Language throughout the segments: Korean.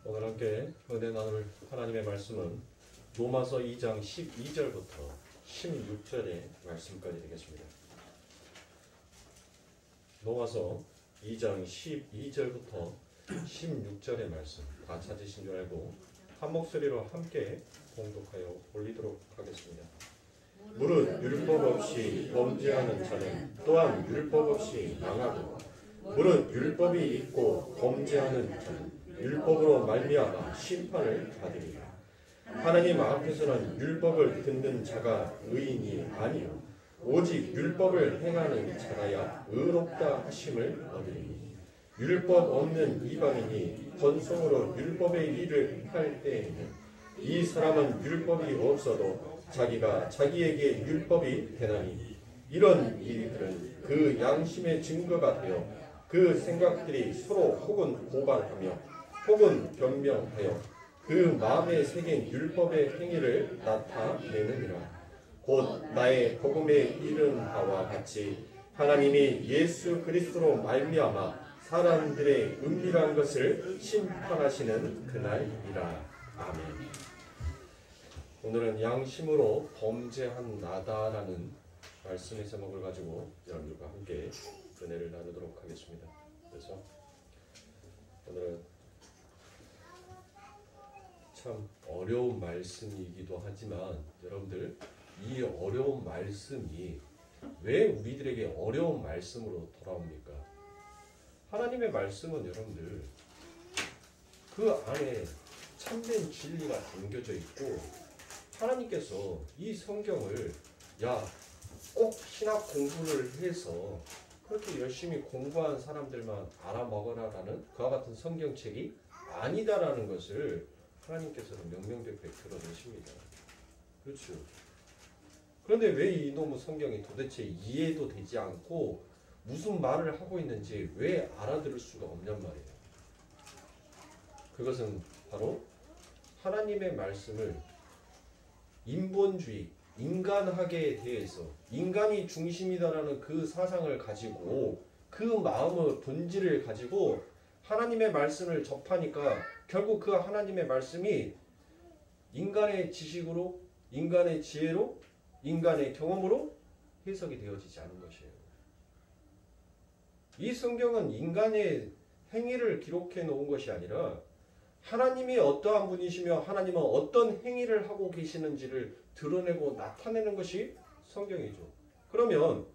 오늘 함께 은혜 나눌 하나님의 말씀은 로마서 2장 12절부터 16절의 말씀까지 되겠습니다. 로마서 2장 12절부터 16절의 말씀 다 찾으신 줄 알고 한 목소리로 함께 봉독하여 올리도록 하겠습니다. 무릇 율법 없이 범죄하는 자는 또한 율법 없이 망하고 무릇 율법이 있고 범죄하는 자는 율법으로 말미암아 심판을 받으리라. 하나님 앞에서는 율법을 듣는 자가 의인이 아니요 오직 율법을 행하는 자라야 의롭다 하심을 얻으리니 율법 없는 이방인이 번성으로 율법의 일을 할 때에는 이 사람은 율법이 없어도 자기가 자기에게 율법이 되나니 이런 일들은 그 양심의 증거가 되어 그 생각들이 서로 혹은 고발하며 혹은 변명하여 그 마음에 새긴 율법의 행위를 나타내느니라. 곧 나의 복음에 이른 바와 같이 하나님이 예수 그리스도로 말미암아 사람들의 은밀한 것을 심판하시는 그날이라. 아멘. 오늘은 양심으로 범죄한 나다라는 말씀의 제목을 가지고 여러분들과 함께 은혜를 나누도록 하겠습니다. 그래서 오늘은 참 어려운 말씀이기도 하지만 여러분들 이 어려운 말씀이 왜 우리들에게 어려운 말씀으로 돌아옵니까? 하나님의 말씀은 여러분들 그 안에 참된 진리가 담겨져 있고 하나님께서 이 성경을 꼭 신학 공부를 해서 그렇게 열심히 공부한 사람들만 알아먹어라라는 그와 같은 성경책이 아니다라는 것을 하나님께서는 명명백백 드러내십니다. 그렇죠. 그런데 왜 이놈의 성경이 도대체 이해도 되지 않고 무슨 말을 하고 있는지 왜 알아들을 수가 없냔 말이에요. 그것은 바로 하나님의 말씀을 인본주의, 인간학에 대해서 인간이 중심이다라는 그 사상을 가지고 그 마음의 본질을 가지고 하나님의 말씀을 접하니까 결국 그 하나님의 말씀이 인간의 지식으로, 인간의 지혜로, 인간의 경험으로 해석이 되어지지 않은 것이에요. 이 성경은 인간의 행위를 기록해 놓은 것이 아니라 하나님이 어떠한 분이시며 하나님은 어떤 행위를 하고 계시는지를 드러내고 나타내는 것이 성경이죠. 그러면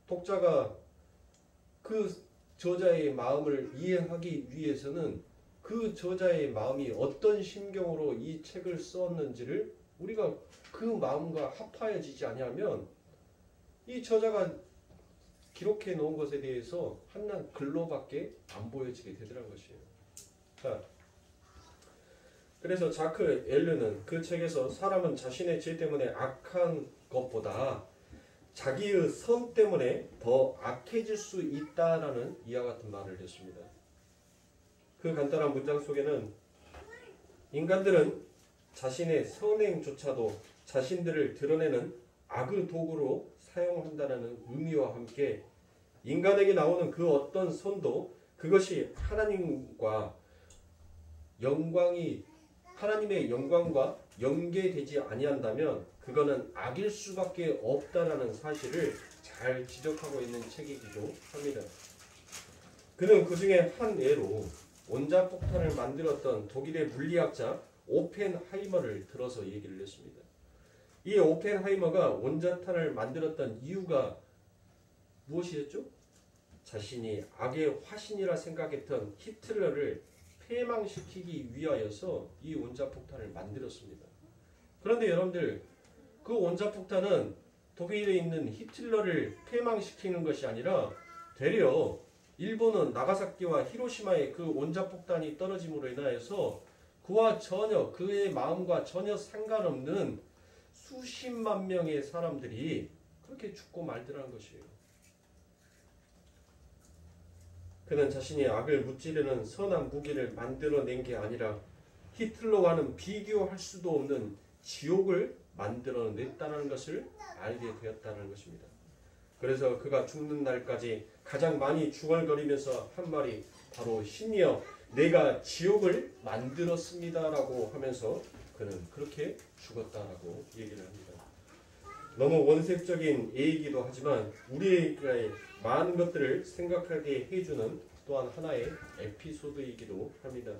독자가 그 저자의 마음을 이해하기 위해서는 그 저자의 마음이 어떤 심경으로 이 책을 썼는지를 우리가 그 마음과 합하여지지 아니하면 이 저자가 기록해 놓은 것에 대해서 한낱 글로밖에 안 보여지게 되더라는 것이에요. 자, 그래서 자크 엘르는 그 책에서 사람은 자신의 죄 때문에 악한 것보다 자기의 선 때문에 더 악해질 수 있다라는 이와 같은 말을 했습니다. 그 간단한 문장 속에는 인간들은 자신의 선행조차도 자신들을 드러내는 악의 도구로 사용한다는 의미와 함께 인간에게 나오는 그 어떤 선도 그것이 하나님의 영광과 연계되지 아니한다면 그거는 악일 수밖에 없다라는 사실을 잘 지적하고 있는 책이기도 합니다. 그는 그 중에 한 예로 원자폭탄을 만들었던 독일의 물리학자 오펜하이머를 들어서 얘기를 했습니다. 이 오펜하이머가 원자탄을 만들었던 이유가 무엇이었죠? 자신이 악의 화신이라 생각했던 히틀러를 패망시키기 위하여서 이 원자폭탄을 만들었습니다. 그런데 여러분들 그 원자폭탄은 독일에 있는 히틀러를 패망시키는 것이 아니라 되려 일본은 나가사키와 히로시마에 그 원자폭탄이 떨어짐으로 인하여서 그와 전혀 그의 마음과 전혀 상관없는 수십만 명의 사람들이 그렇게 죽고 말더라는 것이에요. 그는 자신이 악을 무찌르는 선한 무기를 만들어낸 게 아니라 히틀러와는 비교할 수도 없는 지옥을 만들어냈다는 것을 알게 되었다는 것입니다. 그래서 그가 죽는 날까지 가장 많이 중얼거리면서 한 말이 바로 신이여 내가 지옥을 만들었습니다라고 하면서 그는 그렇게 죽었다라고 얘기를 합니다. 너무 원색적인 예이기도 하지만 우리에게 많은 것들을 생각하게 해주는 또한 하나의 에피소드이기도 합니다.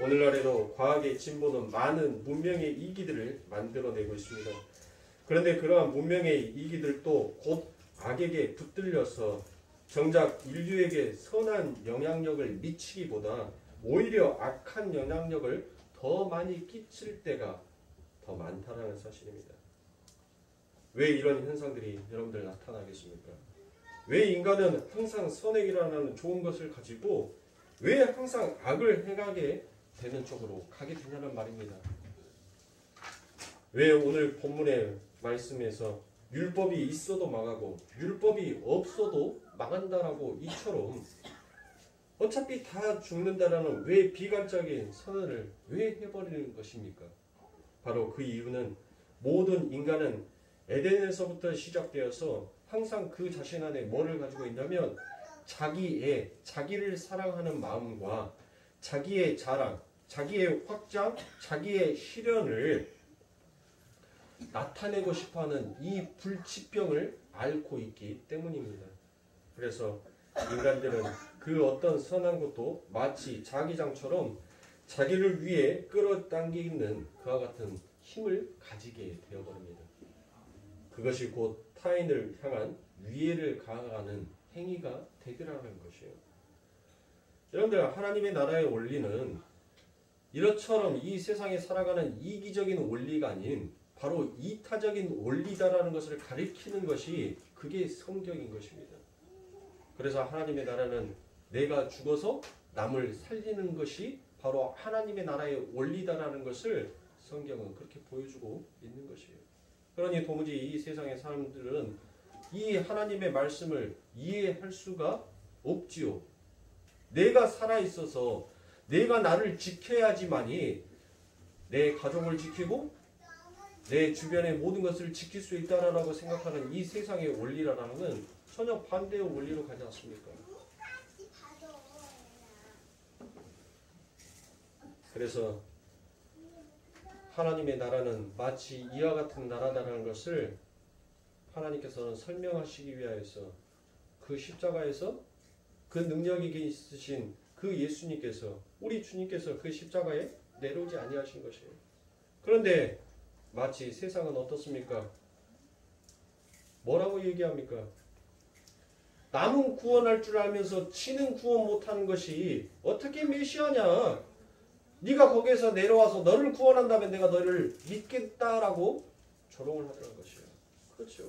오늘날에도 과학의 진보는 많은 문명의 이기들을 만들어내고 있습니다. 그런데 그러한 문명의 이기들도 곧 악에게 붙들려서 정작 인류에게 선한 영향력을 미치기보다 오히려 악한 영향력을 더 많이 끼칠 때가 더 많다는 사실입니다. 왜 이런 현상들이 여러분들 나타나겠습니까? 왜 인간은 항상 선행이라는 좋은 것을 가지고 왜 항상 악을 행하게 되는 쪽으로 가게 되냐는 말입니다. 왜 오늘 본문의 말씀에서 율법이 있어도 망하고 율법이 없어도 망한다라고 이처럼 어차피 다 죽는다라는 왜 비관적인 선언을 왜 해버리는 것입니까? 바로 그 이유는 모든 인간은 에덴에서부터 시작되어서 항상 그 자신 안에 뭐를 가지고 있냐면 자기를 사랑하는 마음과 자기의 자랑, 자기의 확장, 자기의 실현을 나타내고 싶어하는 이 불치병을 앓고 있기 때문입니다. 그래서 인간들은 그 어떤 선한 것도 마치 자기장처럼 자기를 위해 끌어당기는 그와 같은 힘을 가지게 되어버립니다. 그것이 곧 타인을 향한 위해를 가하는 행위가 되더라는 것이에요. 여러분들, 하나님의 나라의 원리는 이것처럼 이 세상에 살아가는 이기적인 원리가 아닌 바로 이타적인 원리다라는 것을 가리키는 것이 그게 성경인 것입니다. 그래서 하나님의 나라는 내가 죽어서 남을 살리는 것이 바로 하나님의 나라의 원리다라는 것을 성경은 그렇게 보여주고 있는 것이에요. 그러니 도무지 이 세상의 사람들은 이 하나님의 말씀을 이해할 수가 없지요. 내가 살아있어서 내가 나를 지켜야지만이 내 가족을 지키고 내 주변의 모든 것을 지킬 수 있다라고 생각하는 이 세상의 원리라는 전혀 반대의 원리로 가지 않습니까? 그래서 하나님의 나라는 마치 이와 같은 나라다라는 것을 하나님께서는 설명하시기 위하여서 그 십자가에서 그 능력이 있으신 그 예수님께서 우리 주님께서 그 십자가에 내려오지 아니하신 것이에요. 그런데 마치 세상은 어떻습니까? 뭐라고 얘기합니까? 남은 구원할 줄 알면서 지는 구원 못하는 것이 어떻게 메시아냐? 네가 거기에서 내려와서 너를 구원한다면 내가 너를 믿겠다라고 조롱을 하더라는 것이에요. 그렇죠.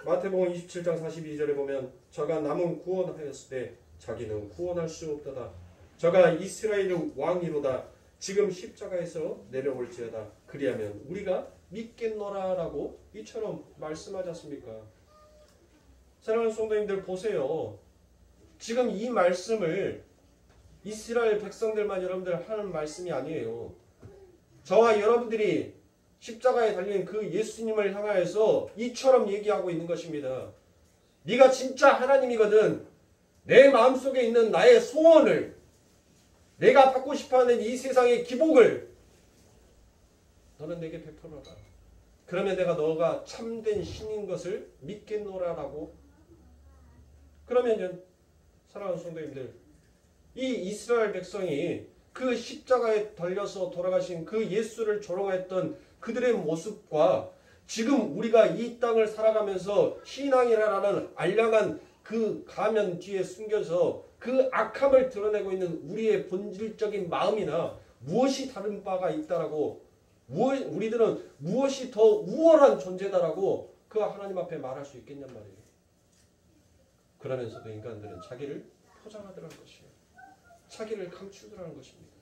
마태복음 27장 42절에 보면 저가 남은 구원하였을 때 자기는 구원할 수 없도다. 저가 이스라엘의 왕이로다. 지금 십자가에서 내려올지어다. 그리하면 우리가 믿겠노라라고 이처럼 말씀하지 않습니까? 사랑하는 성도님들 보세요. 지금 이 말씀을 이스라엘 백성들만 여러분들 하는 말씀이 아니에요. 저와 여러분들이 십자가에 달린 그 예수님을 향하여서 이처럼 얘기하고 있는 것입니다. 네가 진짜 하나님이거든. 내 마음속에 있는 나의 소원을, 내가 받고 싶어하는 이 세상의 기복을 너는 내게 베풀어라. 그러면 내가 너가 참된 신인 것을 믿겠노라라고. 그러면 사랑하는 성도님들, 이 이스라엘 백성이 그 십자가에 달려서 돌아가신 그 예수를 조롱했던 그들의 모습과 지금 우리가 이 땅을 살아가면서 신앙이라는 알량한 그 가면 뒤에 숨겨서 그 악함을 드러내고 있는 우리의 본질적인 마음이나 무엇이 다른 바가 있다라고, 우리들은 무엇이 더 우월한 존재다라고 그 하나님 앞에 말할 수 있겠냔 말이에요. 그러면서도 인간들은 자기를 포장하더라는 것이에요. 자기를 감추더라는 것입니다.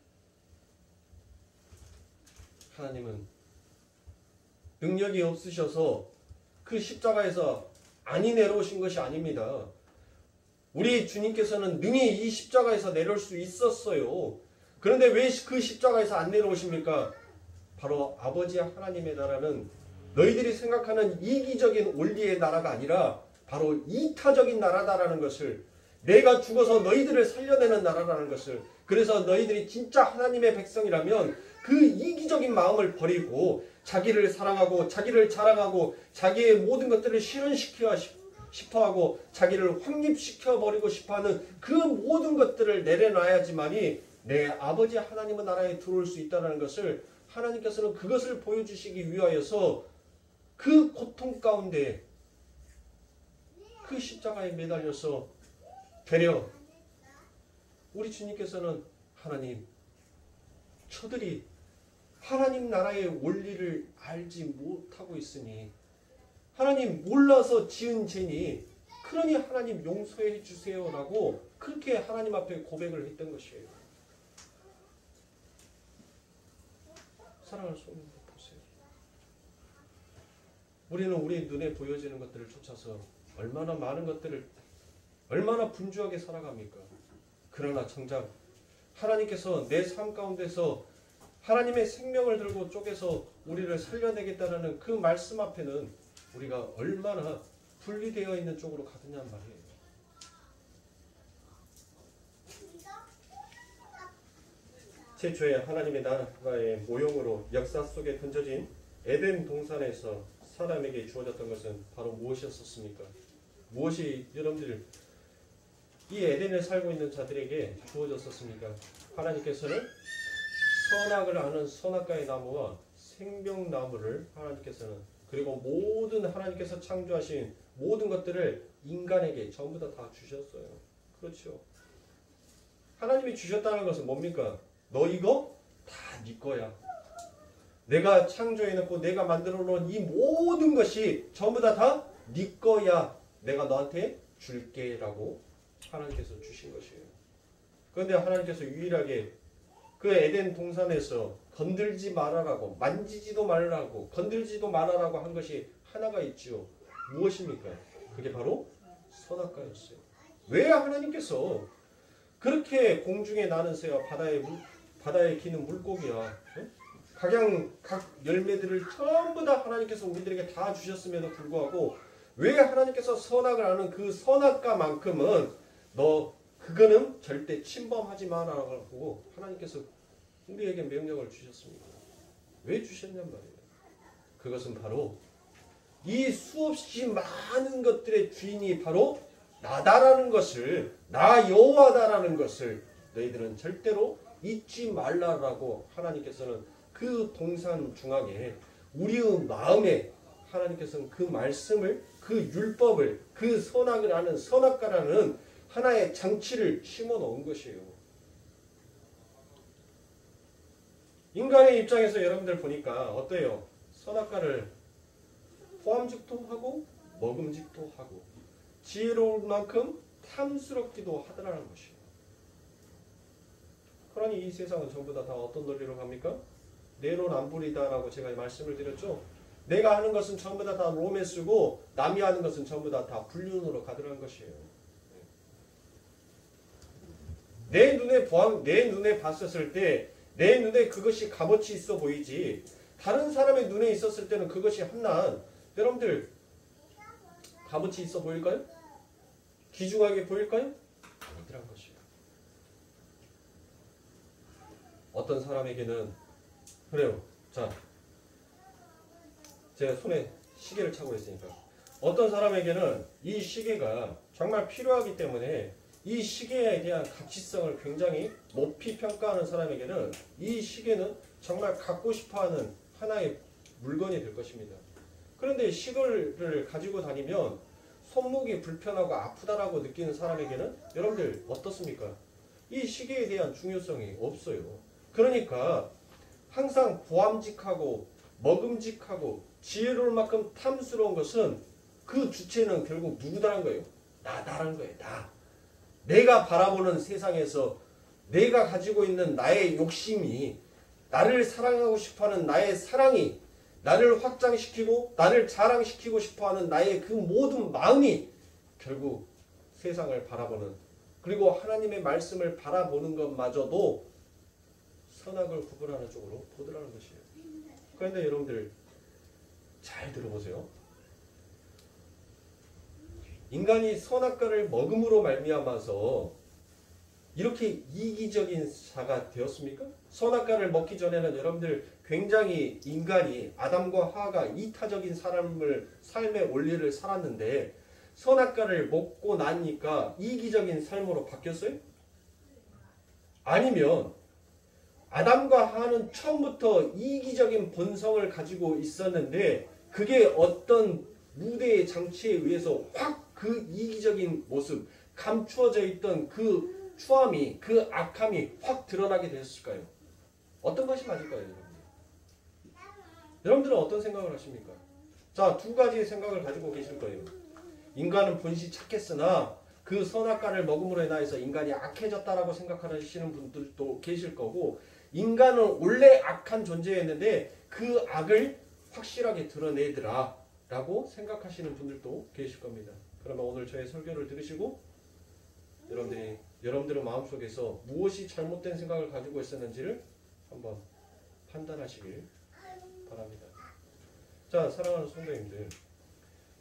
하나님은 능력이 없으셔서 그 십자가에서 안이 내려오신 것이 아닙니다. 우리 주님께서는 능히 이 십자가에서 내려올 수 있었어요. 그런데 왜 그 십자가에서 안 내려오십니까? 바로 아버지 하나님의 나라는 너희들이 생각하는 이기적인 원리의 나라가 아니라 바로 이타적인 나라다라는 것을, 내가 죽어서 너희들을 살려내는 나라라는 것을. 그래서 너희들이 진짜 하나님의 백성이라면 그 이기적인 마음을 버리고 자기를 사랑하고 자기를 자랑하고 자기의 모든 것들을 실현시켜 싶어하고 자기를 확립시켜버리고 싶어하는 그 모든 것들을 내려놔야지만이 내 아버지 하나님의 나라에 들어올 수 있다는 것을 하나님께서는 그것을 보여주시기 위하여서 그 고통 가운데 그 십자가에 매달려서 되려 우리 주님께서는 하나님, 저들이 하나님 나라의 원리를 알지 못하고 있으니 하나님 몰라서 지은 죄니 그러니 하나님 용서해 주세요라고 그렇게 하나님 앞에 고백을 했던 것이에요. 사랑할 수 없는 것 보세요. 우리는 우리 눈에 보여지는 것들을 쫓아서 얼마나 많은 것들을 얼마나 분주하게 살아갑니까? 그러나 정작 하나님께서 내 삶 가운데서 하나님의 생명을 들고 쪼개서 우리를 살려내겠다는 그 말씀 앞에는 우리가 얼마나 분리되어 있는 쪽으로 가느냐는 말이에요. 최초의 하나님의 나라의 모형으로 역사 속에 던져진 에덴 동산에서 사람에게 주어졌던 것은 바로 무엇이었습니까? 무엇이 여러분들 이 에덴에 살고 있는 자들에게 주어졌었습니까? 하나님께서는 선악을 아는 선악과의 나무와 생명나무를 하나님께서는 그리고 모든 하나님께서 창조하신 모든 것들을 인간에게 전부 다 주셨어요. 그렇죠. 하나님이 주셨다는 것은 뭡니까? 너 이거 다 네 거야. 내가 창조해놓고 내가 만들어놓은 이 모든 것이 전부 다 네 거야. 내가 너한테 줄게 라고 하나님께서 주신 것이에요. 그런데 하나님께서 유일하게 그 에덴 동산에서 건들지 말아라고 만지지도 말라고 건들지도 말아라고 한 것이 하나가 있죠. 무엇입니까? 그게 바로 선악과였어요. 왜 하나님께서 그렇게 공중에 나는 새와 바다에 기는 물고기와 각 열매들을 전부 다 하나님께서 우리들에게 다 주셨음에도 불구하고 왜 하나님께서 선악을 아는 그 선악과만큼은 너 그거는 절대 침범하지 마라고 하나님께서 우리에게 명령을 주셨습니다. 왜 주셨냔 말이에요. 그것은 바로 이 수없이 많은 것들의 주인이 바로 나다라는 것을, 나 여호와다라는 것을 너희들은 절대로 잊지 말라라고 하나님께서는 그 동산 중앙에 우리의 마음에 하나님께서는 그 말씀을, 그 율법을, 그 선악을 아는 선악과라는 하나의 장치를 심어 놓은 것이에요. 인간의 입장에서 여러분들 보니까 어때요? 선악과를 포함직도 하고 먹음직도 하고 지혜로울 만큼 탐스럽기도 하더라는 것이에요. 그러니 이 세상은 전부 다 어떤 논리로 갑니까? 내로남불이다라고 제가 말씀을 드렸죠. 내가 하는 것은 전부 다 로맨스고 남이 하는 것은 전부 다 불륜으로 가더라는 것이에요. 내 눈에 봤었을 때 내 눈에 그것이 값어치 있어 보이지 다른 사람의 눈에 있었을 때는 그것이 한낱 여러분들 값어치 있어 보일까요? 귀중하게 보일까요? 아니더란 것이에요. 어떤 사람에게는 그래요. 자, 제가 손에 시계를 차고 있으니까 어떤 사람에게는 이 시계가 정말 필요하기 때문에 이 시계에 대한 가치성을 굉장히 높이 평가하는 사람에게는 이 시계는 정말 갖고 싶어하는 하나의 물건이 될 것입니다. 그런데 시계를 가지고 다니면 손목이 불편하고 아프다라고 느끼는 사람에게는 여러분들 어떻습니까? 이 시계에 대한 중요성이 없어요. 그러니까 항상 보암직하고 먹음직하고 지혜로울 만큼 탐스러운 것은 그 주체는 결국 누구다란 거예요? 나다란 거예요. 나. 내가 바라보는 세상에서 내가 가지고 있는 나의 욕심이 나를 사랑하고 싶어하는 나의 사랑이 나를 확장시키고 나를 자랑시키고 싶어하는 나의 그 모든 마음이 결국 세상을 바라보는 그리고 하나님의 말씀을 바라보는 것마저도 선악을 구분하는 쪽으로 보더라는 것이에요. 그런데 여러분들 잘 들어보세요. 인간이 선악과를 먹음으로 말미암아서 이렇게 이기적인 자가 되었습니까? 선악과를 먹기 전에는 여러분들 굉장히 인간이 아담과 하와가 이타적인 삶의 원리를 살았는데 선악과를 먹고 나니까 이기적인 삶으로 바뀌었어요? 아니면 아담과 하와는 처음부터 이기적인 본성을 가지고 있었는데 그게 어떤 무대의 장치에 의해서 확 그 이기적인 모습, 감추어져 있던 그 추함이, 그 악함이 확 드러나게 되었을까요? 어떤 것이 맞을까요, 여러분? 여러분들은 어떤 생각을 하십니까? 자, 두 가지의 생각을 가지고 계실 거예요. 인간은 본시 착했으나 그 선악과를 먹음으로 인하여서 인간이 악해졌다라고 생각하시는 분들도 계실 거고, 인간은 원래 악한 존재였는데 그 악을 확실하게 드러내더라 라고 생각하시는 분들도 계실 겁니다. 그러면 오늘 저의 설교를 들으시고 여러분들의 마음속에서 무엇이 잘못된 생각을 가지고 있었는지를 한번 판단하시길 바랍니다. 자, 사랑하는 성도님들,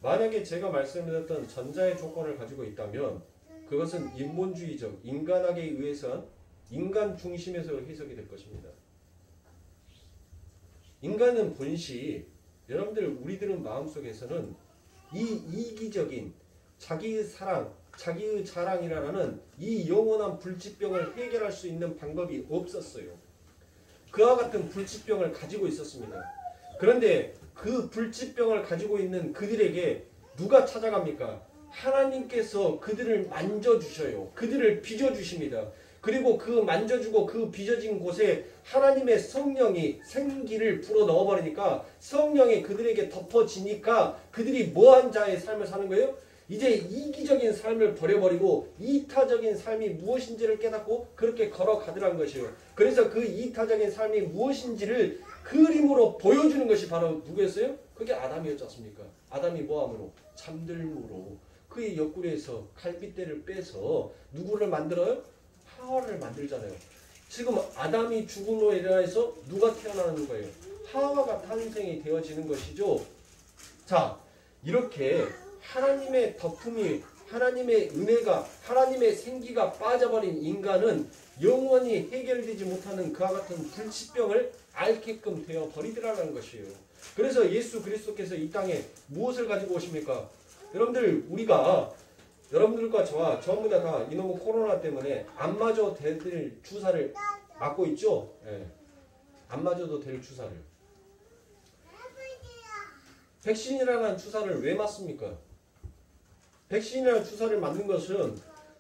만약에 제가 말씀드렸던 전자의 조건을 가지고 있다면 그것은 인본주의적, 인간학에 의해서 인간 중심에서 해석이 될 것입니다. 인간은 본시, 여러분들 우리들은 마음속에서는 이 이기적인 자기의 사랑, 자기의 자랑이라는 이 영원한 불치병을 해결할 수 있는 방법이 없었어요. 그와 같은 불치병을 가지고 있었습니다. 그런데 그 불치병을 가지고 있는 그들에게 누가 찾아갑니까? 하나님께서 그들을 만져주셔요. 그들을 빚어주십니다. 그리고 그 만져주고 그 빚어진 곳에 하나님의 성령이 생기를 불어 넣어버리니까 성령이 그들에게 덮어지니까 그들이 뭐한 자의 삶을 사는 거예요? 이제 이기적인 삶을 버려버리고 이타적인 삶이 무엇인지를 깨닫고 그렇게 걸어가더라는 것이에요. 그래서 그 이타적인 삶이 무엇인지를 그림으로 보여주는 것이 바로 누구였어요? 그게 아담이었지 않습니까? 아담이 뭐함으로? 잠들므로 그의 옆구리에서 갈빗대를 빼서 누구를 만들어요? 하와를 만들잖아요. 지금 아담이 죽음으로 인해서 누가 태어나는 거예요? 하와가 탄생이 되어지는 것이죠. 자, 이렇게 하나님의 덮음이, 하나님의 은혜가, 하나님의 생기가 빠져버린 인간은 영원히 해결되지 못하는 그와 같은 불치병을 앓게끔 되어 버리더라는 것이에요. 그래서 예수 그리스도께서 이 땅에 무엇을 가지고 오십니까? 여러분들, 우리가 여러분들과 저와 전부 다 이놈의 코로나 때문에 안 맞아도 될 주사를 맞고 있죠? 예. 안 맞아도 될 주사를. 백신이라는 주사를 왜 맞습니까? 백신이라는 주사를 맞는 것은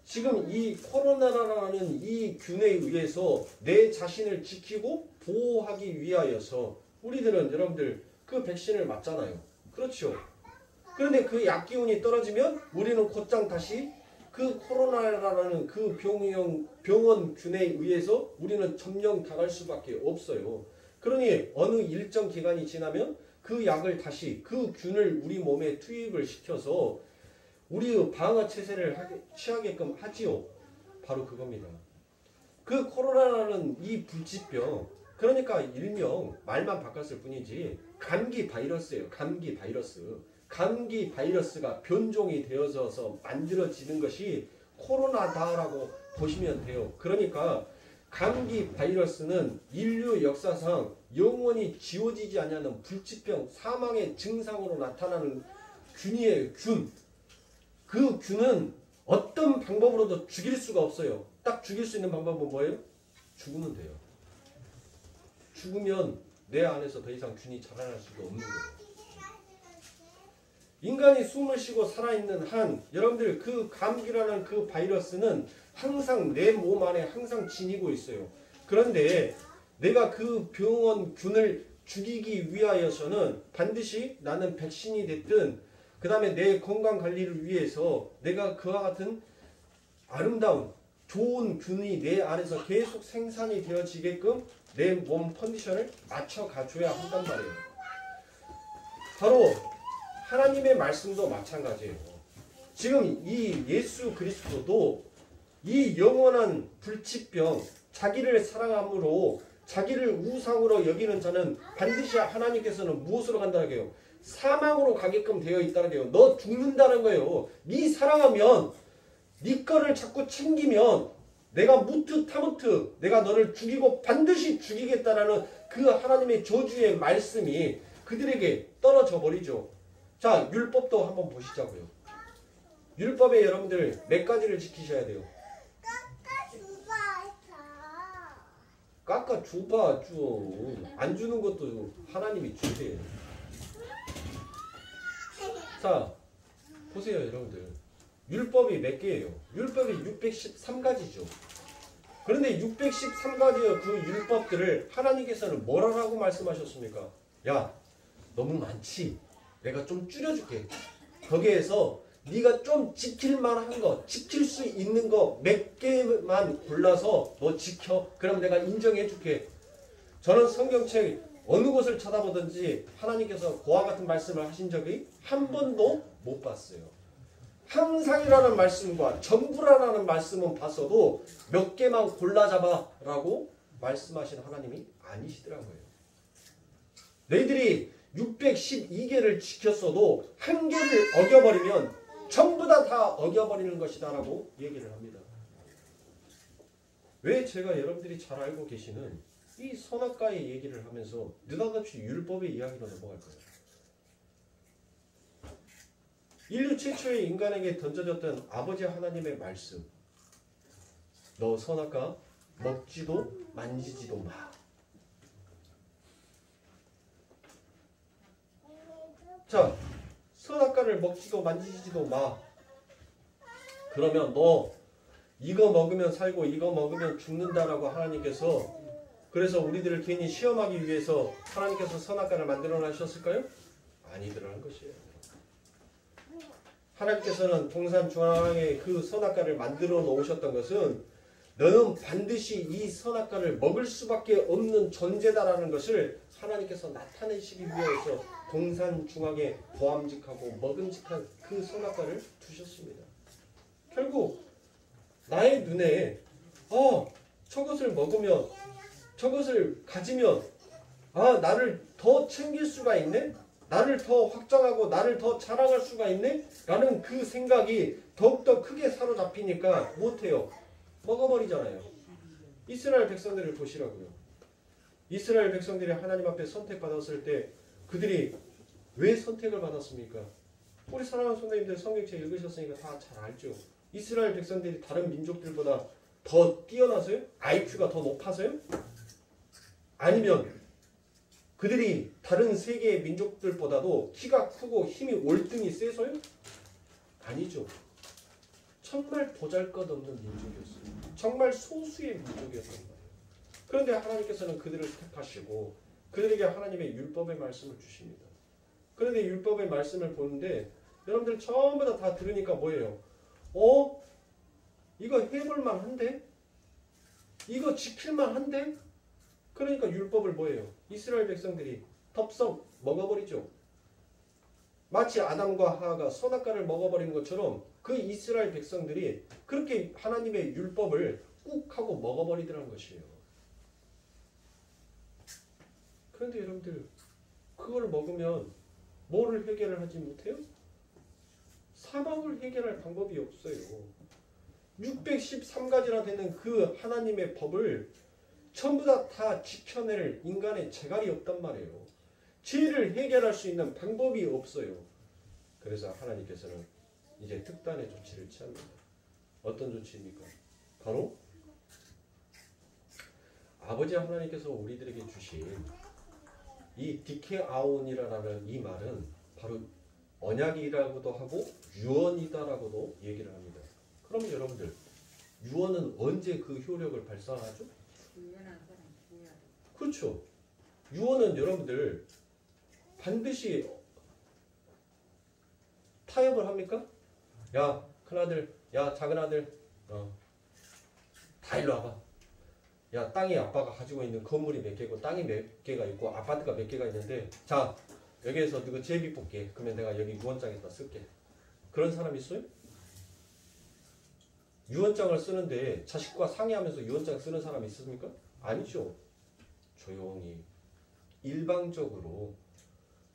지금 이 코로나라는 이 균에 의해서 내 자신을 지키고 보호하기 위하여서 우리들은 여러분들 그 백신을 맞잖아요. 그렇죠? 그런데 그 약기운이 떨어지면 우리는 곧장 다시 그 코로나라는 그 병원균에 의해서 우리는 점령 당할 수밖에 없어요. 그러니 어느 일정 기간이 지나면 그 약을 다시 그 균을 우리 몸에 투입을 시켜서 우리의 방어 체제를 취하게끔 하지요. 바로 그겁니다. 그 코로나라는 이 불치병, 그러니까 일명 말만 바꿨을 뿐이지 감기 바이러스예요. 감기 바이러스. 감기 바이러스가 변종이 되어서 만들어지는 것이 코로나다라고 보시면 돼요. 그러니까 감기 바이러스는 인류 역사상 영원히 지워지지 않는 불치병, 사망의 증상으로 나타나는 균이에요. 균. 그 균은 어떤 방법으로도 죽일 수가 없어요. 딱 죽일 수 있는 방법은 뭐예요? 죽으면 돼요. 죽으면 내 안에서 더 이상 균이 자라날 수가 없는 거예요. 인간이 숨을 쉬고 살아있는 한 여러분들 그 감기라는 그 바이러스는 항상 내 몸 안에 항상 지니고 있어요. 그런데 내가 그 병원균을 죽이기 위하여서는 반드시 나는 백신이 됐든 그 다음에 내 건강관리를 위해서 내가 그와 같은 아름다운 좋은 균이 내 안에서 계속 생산이 되어지게끔 내 몸 컨디션을 맞춰가줘야 한단 말이에요. 바로 하나님의 말씀도 마찬가지예요. 지금 이 예수 그리스도도 이 영원한 불치병, 자기를 사랑함으로 자기를 우상으로 여기는 자는 반드시 하나님께서는 무엇으로 간다고 해요? 사망으로 가게끔 되어 있다는 거예요. 너 죽는다는 거예요. 네 사랑하면 네 거를 자꾸 챙기면 내가 무트 타무트 내가 너를 죽이고 반드시 죽이겠다라는 그 하나님의 저주의 말씀이 그들에게 떨어져 버리죠. 자, 율법도 한번 보시자고요. 율법에 여러분들 몇 가지를 지키셔야 돼요. 깎아줘봐 좀. 안 주는 것도 하나님이 주세요. 자, 보세요 여러분들. 율법이 몇 개예요? 율법이 613가지죠. 그런데 613가지의 그 율법들을 하나님께서는 뭐라고 말씀하셨습니까? 야, 너무 많지? 내가 좀 줄여줄게. 거기에서 네가 좀 지킬 만한 거, 지킬 수 있는 거 몇 개만 골라서 너 지켜. 그럼 내가 인정해 줄게. 저는 성경책 어느 곳을 쳐다보든지 하나님께서 그와 같은 말씀을 하신 적이 한 번도 못 봤어요. 항상이라는 말씀과 전부라는 말씀은 봤어도 몇 개만 골라 잡아라고 말씀하신 하나님이 아니시더라고요. 너희들이 612개를 지켰어도 한 개를 어겨버리면 전부 다 어겨버리는 것이다 라고 얘기를 합니다. 왜 제가 여러분들이 잘 알고 계시는 이 선악과의 얘기를 하면서 느닷없이 율법의 이야기로 넘어갈 거예요. 인류 최초의 인간에게 던져졌던 아버지 하나님의 말씀. 너 선악과 먹지도 만지지도 마. 자, 선악과를 먹지도 만지지도 마. 그러면 너 이거 먹으면 살고 이거 먹으면 죽는다라고 하나님께서, 그래서 우리들을 괜히 시험하기 위해서 하나님께서 선악과를 만들어 놔셨을까요? 아니더라는 것이에요. 하나님께서는 동산 중앙에 그 선악과를 만들어 놓으셨던 것은 너는 반드시 이 선악과를 먹을 수밖에 없는 존재다라는 것을 하나님께서 나타내시기 위해서 동산 중앙에 보암직하고 먹음직한 그 선악과를 두셨습니다. 결국 나의 눈에 저것을 먹으면, 저것을 가지면 나를 더 챙길 수가 있네? 나를 더 확장하고 나를 더 자랑할 수가 있네? 라는 그 생각이 더욱더 크게 사로잡히니까 못해요. 먹어버리잖아요. 이스라엘 백성들을 보시라고요. 이스라엘 백성들이 하나님 앞에 선택받았을 때 그들이 왜 선택을 받았습니까? 우리 사랑하는 선생님들 성경책 읽으셨으니까 다 잘 알죠. 이스라엘 백성들이 다른 민족들보다 더 뛰어나서요? IQ가 더 높아서요? 아니면 그들이 다른 세계의 민족들보다도 키가 크고 힘이 월등히 세서요? 아니죠. 정말 보잘것없는 민족이었어요. 정말 소수의 민족이었단 말이에요. 그런데 하나님께서는 그들을 택하시고 그들에게 하나님의 율법의 말씀을 주십니다. 그런데 율법의 말씀을 보는데 여러분들 전부 다 들으니까 뭐예요? 이거 해볼만 한데? 이거 지킬만 한데? 그러니까 율법을 뭐예요? 이스라엘 백성들이 덥석 먹어버리죠. 마치 아담과 하와가 선악과를 먹어버린 것처럼 그 이스라엘 백성들이 그렇게 하나님의 율법을 꾹 하고 먹어버리더라는 것이에요. 그런데 여러분들 그걸 먹으면 뭐를 해결을 하지 못해요? 사망을 해결할 방법이 없어요. 613가지나 되는 그 하나님의 법을 전부 다 지켜낼 인간의 재갈이 없단 말이에요. 죄를 해결할 수 있는 방법이 없어요. 그래서 하나님께서는 이제 특단의 조치를 취합니다. 어떤 조치입니까? 바로 아버지 하나님께서 우리들에게 주신 이 디케아온이라는 이 말은 바로 언약이라고도 하고 유언이다라고도 얘기를 합니다. 그럼 여러분들 유언은 언제 그 효력을 발산하죠? 그렇죠. 유언은 여러분들 반드시 타협을 합니까? 야 큰아들, 야 작은아들, 다 일로 와봐. 야 땅이 아빠가 가지고 있는 건물이 몇 개고 땅이 몇 개가 있고 아파트가 몇 개가 있는데 자 여기에서 누구 제비 뽑게. 그러면 내가 여기 유언장에다 쓸게. 그런 사람 있어요? 유언장을 쓰는데 자식과 상의하면서 유언장 쓰는 사람이 있습니까? 아니죠. 조용히 일방적으로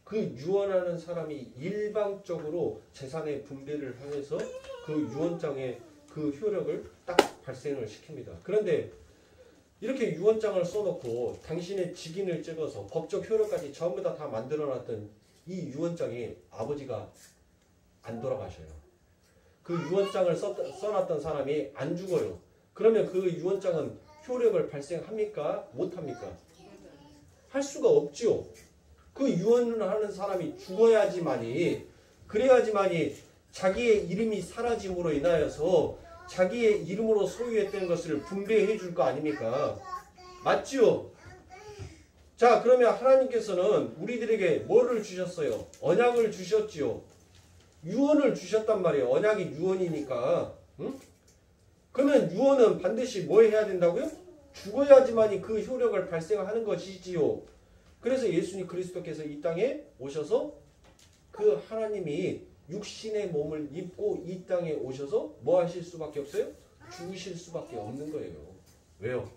그 유언하는 사람이 일방적으로 재산의 분배를 하면서 그 유언장의 그 효력을 딱 발생을 시킵니다. 그런데 이렇게 유언장을 써놓고 당신의 직인을 찍어서 법적 효력까지 전부 다 만들어놨던 이 유언장이 아버지가 안 돌아가셔요. 그 유언장을 써놨던 사람이 안 죽어요. 그러면 그 유언장은 효력을 발생합니까? 못합니까? 할 수가 없죠. 그 유언을 하는 사람이 죽어야지만이, 그래야지만이 자기의 이름이 사라짐으로 인하여서 자기의 이름으로 소유했던 것을 분배해 줄 거 아닙니까? 맞죠? 자, 그러면 하나님께서는 우리들에게 뭐를 주셨어요? 언약을 주셨지요. 유언을 주셨단 말이에요. 언약이 유언이니까. 응? 그러면 유언은 반드시 뭐 해야 된다고요? 죽어야지만이 그 효력을 발생하는 것이지요. 그래서 예수님 그리스도께서 이 땅에 오셔서 그 하나님이 육신의 몸을 입고 이 땅에 오셔서 뭐 하실 수밖에 없어요? 죽으실 수밖에 없는 거예요. 왜요?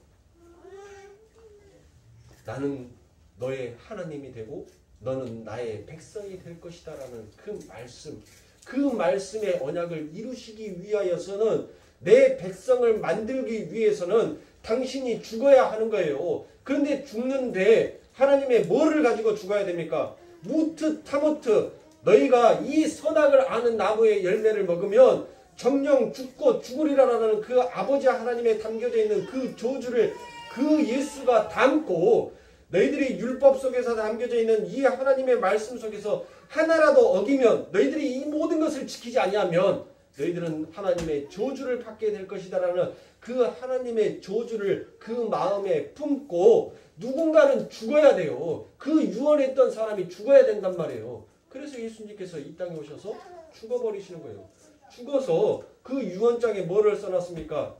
나는 너의 하나님이 되고 너는 나의 백성이 될 것이다 라는 그 말씀, 그 말씀의 언약을 이루시기 위하여서는, 내 백성을 만들기 위해서는 당신이 죽어야 하는 거예요. 그런데 죽는데 하나님의 뭐를 가지고 죽어야 됩니까? 무트 타모트, 너희가 이 선악을 아는 나무의 열매를 먹으면 정령 죽고 죽으리라라는 그 아버지 하나님에 담겨져 있는 그 저주를 그 예수가 담고, 너희들이 율법 속에서 담겨져 있는 이 하나님의 말씀 속에서 하나라도 어기면, 너희들이 이 모든 것을 지키지 아니하면 너희들은 하나님의 저주를 받게 될 것이다라는 그 하나님의 저주를 그 마음에 품고 누군가는 죽어야 돼요. 그 유언했던 사람이 죽어야 된단 말이에요. 그래서 예수님께서 이 땅에 오셔서 죽어버리시는 거예요. 죽어서 그 유언장에 뭐를 써놨습니까?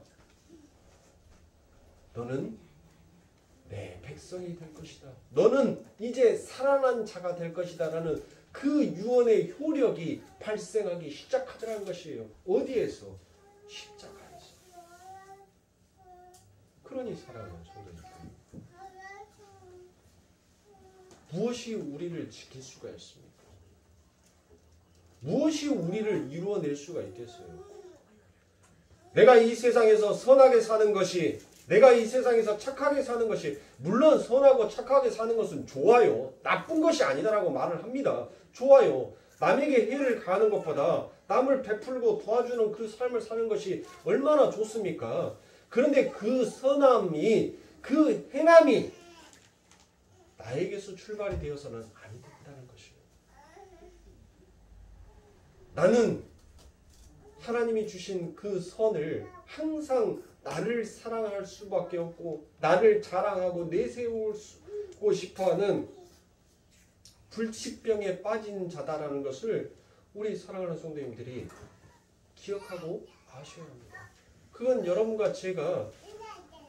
너는 내 백성이 될 것이다. 너는 이제 살아난 자가 될 것이다 라는 그 유언의 효력이 발생하기 시작하더라는 것이에요. 어디에서? 십자가에서. 그러니 사랑하는 성도님, 무엇이 우리를 지킬 수가 있습니까? 무엇이 우리를 이루어낼 수가 있겠어요? 내가 이 세상에서 선하게 사는 것이, 내가 이 세상에서 착하게 사는 것이, 물론 선하고 착하게 사는 것은 좋아요. 나쁜 것이 아니다라고 말을 합니다. 좋아요. 남에게 해를 가하는 것보다 남을 베풀고 도와주는 그 삶을 사는 것이 얼마나 좋습니까? 그런데 그 선함이, 그 행함이 나에게서 출발이 되어서는 안 된다는 것이에요. 나는 하나님이 주신 그 선을 항상 나를 사랑할 수밖에 없고, 나를 자랑하고 내세우고 싶어하는 불치병에 빠진 자다라는 것을 우리 사랑하는 성도님들이 기억하고 아셔야 합니다. 그건 여러분과 제가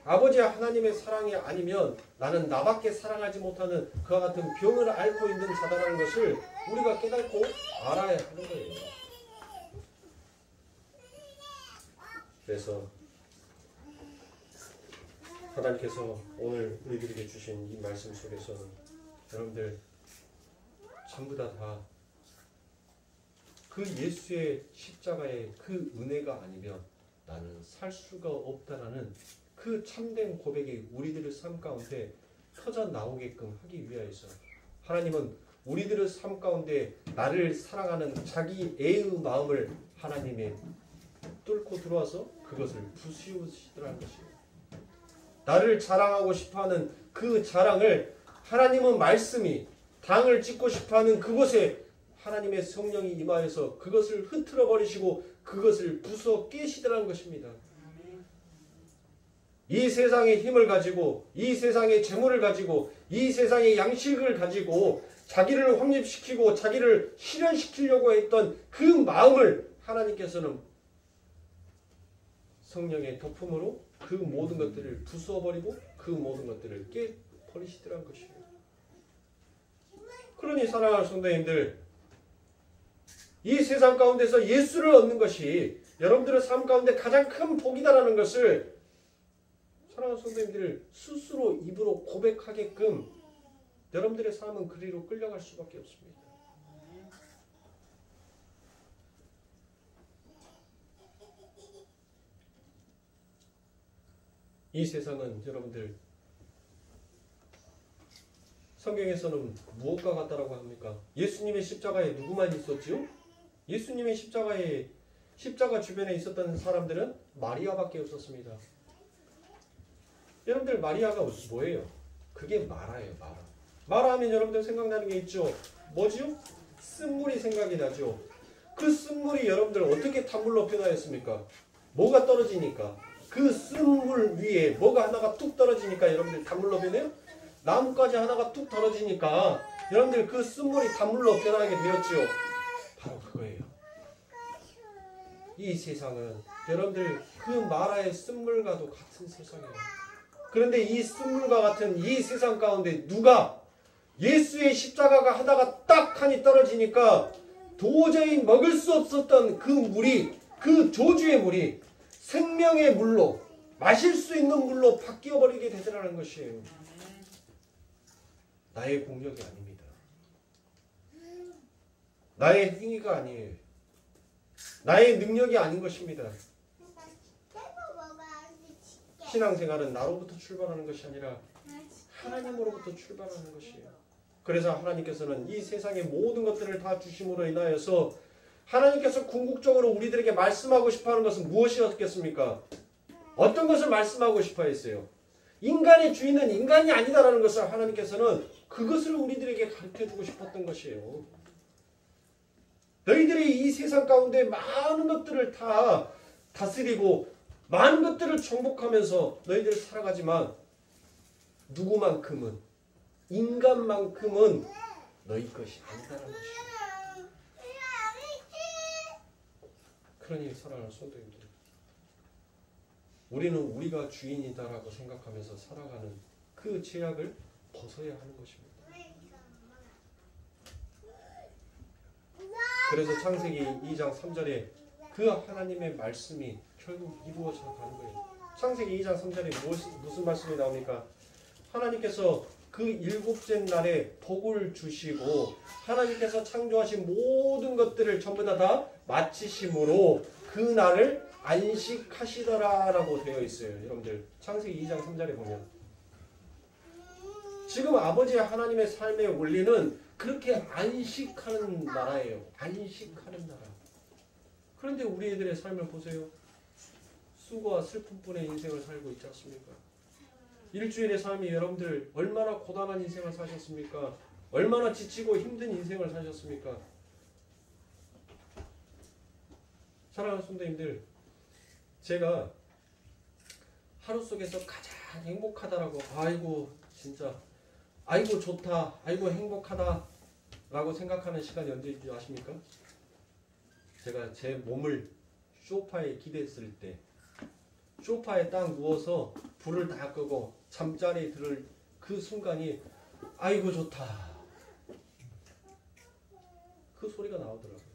아버지 하나님의 사랑이 아니면 나는 나밖에 사랑하지 못하는 그와 같은 병을 앓고 있는 자다라는 것을 우리가 깨닫고 알아야 하는 거예요. 그래서 하나님께서 오늘 우리들에게 주신 이 말씀 속에서는 여러분들 전부 다 그 예수의 십자가의 그 은혜가 아니면 나는 살 수가 없다라는 그 참된 고백이 우리들의 삶 가운데 터져 나오게끔 하기 위하여서 하나님은 우리들의 삶 가운데 나를 사랑하는 자기 애의 마음을 하나님의 뚫고 들어와서 그것을 부수시더라는 것이에요. 나를 자랑하고 싶어하는 그 자랑을 하나님은 말씀이, 당을 찍고 싶어하는 그곳에 하나님의 성령이 임하여서 그것을 흐트러 버리시고 그것을 부숴 깨시더라는 것입니다. 이 세상의 힘을 가지고, 이 세상의 재물을 가지고, 이 세상의 양식을 가지고 자기를 확립시키고 자기를 실현시키려고 했던 그 마음을 하나님께서는 성령의 덮음으로 그 모든 것들을 부숴버리고 그 모든 것들을 깨버리시더라는 것이에요. 그러니 사랑하는 성도님들, 이 세상 가운데서 예수를 얻는 것이 여러분들의 삶 가운데 가장 큰 복이다라는 것을 사랑하는 성도님들 스스로 입으로 고백하게끔 여러분들의 삶은 그리로 끌려갈 수밖에 없습니다. 이 세상은 여러분들 성경에서는 무엇과 같다라고 합니까? 예수님의 십자가에 누구만 있었지요? 예수님의 십자가 주변에 있었던 사람들은 마리아밖에 없었습니다. 여러분들 마리아가 뭐예요? 그게 마라예요. 마라. 마라 하면 여러분들 생각나는 게 있죠? 뭐지요? 쓴물이 생각이 나죠. 그 쓴물이 여러분들 어떻게 탄물로 변화했습니까? 뭐가 떨어지니까 그 쓴물 위에 뭐가 하나가 뚝 떨어지니까 여러분들 단물로 변해요? 나뭇가지 하나가 뚝 떨어지니까 여러분들 그 쓴물이 단물로 변하게 되었죠. 바로 그거예요. 이 세상은 여러분들 그 마라의 쓴물과도 같은 세상이에요. 그런데 이 쓴물과 같은 이 세상 가운데 누가 예수의 십자가가 하다가 딱 하니 떨어지니까 도저히 먹을 수 없었던 그 물이, 그 저주의 물이 생명의 물로, 마실 수 있는 물로 바뀌어버리게 되더라는 것이에요. 나의 공력이 아닙니다. 나의 행위가 아니에요. 나의 능력이 아닌 것입니다. 신앙생활은 나로부터 출발하는 것이 아니라 하나님으로부터 출발하는 것이에요. 그래서 하나님께서는 이 세상의 모든 것들을 다 주심으로 인하여서 하나님께서 궁극적으로 우리들에게 말씀하고 싶어하는 것은 무엇이었겠습니까? 어떤 것을 말씀하고 싶어 했어요? 인간의 주인은 인간이 아니다라는 것을 하나님께서는 그것을 우리들에게 가르쳐주고 싶었던 것이에요. 너희들이 이 세상 가운데 많은 것들을 다 다스리고 많은 것들을 정복하면서 너희들 살아가지만 누구만큼은, 인간만큼은 너희 것이 아니다라는 것이에요. 그러니 사랑하는 성도님들, 우리는 우리가 주인이다라고 생각하면서 살아가는 그 죄악을 벗어야 하는 것입니다. 그래서 창세기 2장 3절에 그 하나님의 말씀이 결국 이루어져 가는 거예요. 창세기 2장 3절에 무슨 말씀이 나옵니까? 하나님께서 그 일곱째 날에 복을 주시고 하나님께서 창조하신 모든 것들을 전부 다 마치심으로 그 날을 안식하시더라라고 되어 있어요. 여러분들 창세기 2장 3절에 보면 지금 아버지 하나님의 삶의 원리는 그렇게 안식하는 나라예요. 안식하는 나라. 그런데 우리 애들의 삶을 보세요. 수고와 슬픔뿐의 인생을 살고 있지 않습니까? 일주일의 삶이 여러분들 얼마나 고단한 인생을 사셨습니까? 얼마나 지치고 힘든 인생을 사셨습니까? 사랑하는 성도님들, 제가 하루 속에서 가장 행복하다라고, 아이고 진짜 아이고 좋다, 아이고 행복하다 라고 생각하는 시간이 언제인지 아십니까? 제가 제 몸을 소파에 기댔을 때, 소파에 딱 누워서 불을 다 끄고 잠자리에 들을 그 순간이 아이고 좋다, 그 소리가 나오더라고요.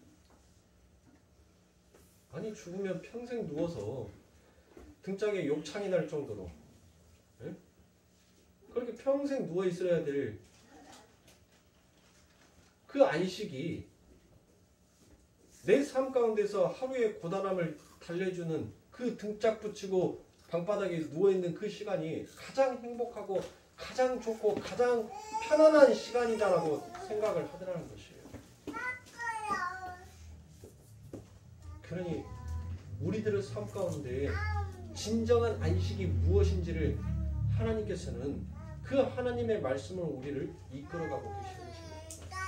아니 죽으면 평생 누워서 등짝에 욕창이 날 정도로, 예? 그렇게 평생 누워 있어야 될 그 안식이 내 삶 가운데서 하루의 고단함을 달래주는 그 등짝 붙이고 방바닥에 누워있는 그 시간이 가장 행복하고 가장 좋고 가장 편안한 시간이다라고 생각을 하더라는 것이에요. 그러니 우리들의 삶 가운데 진정한 안식이 무엇인지를 하나님께서는 그 하나님의 말씀으로 우리를 이끌어가고 계시는 것입니다.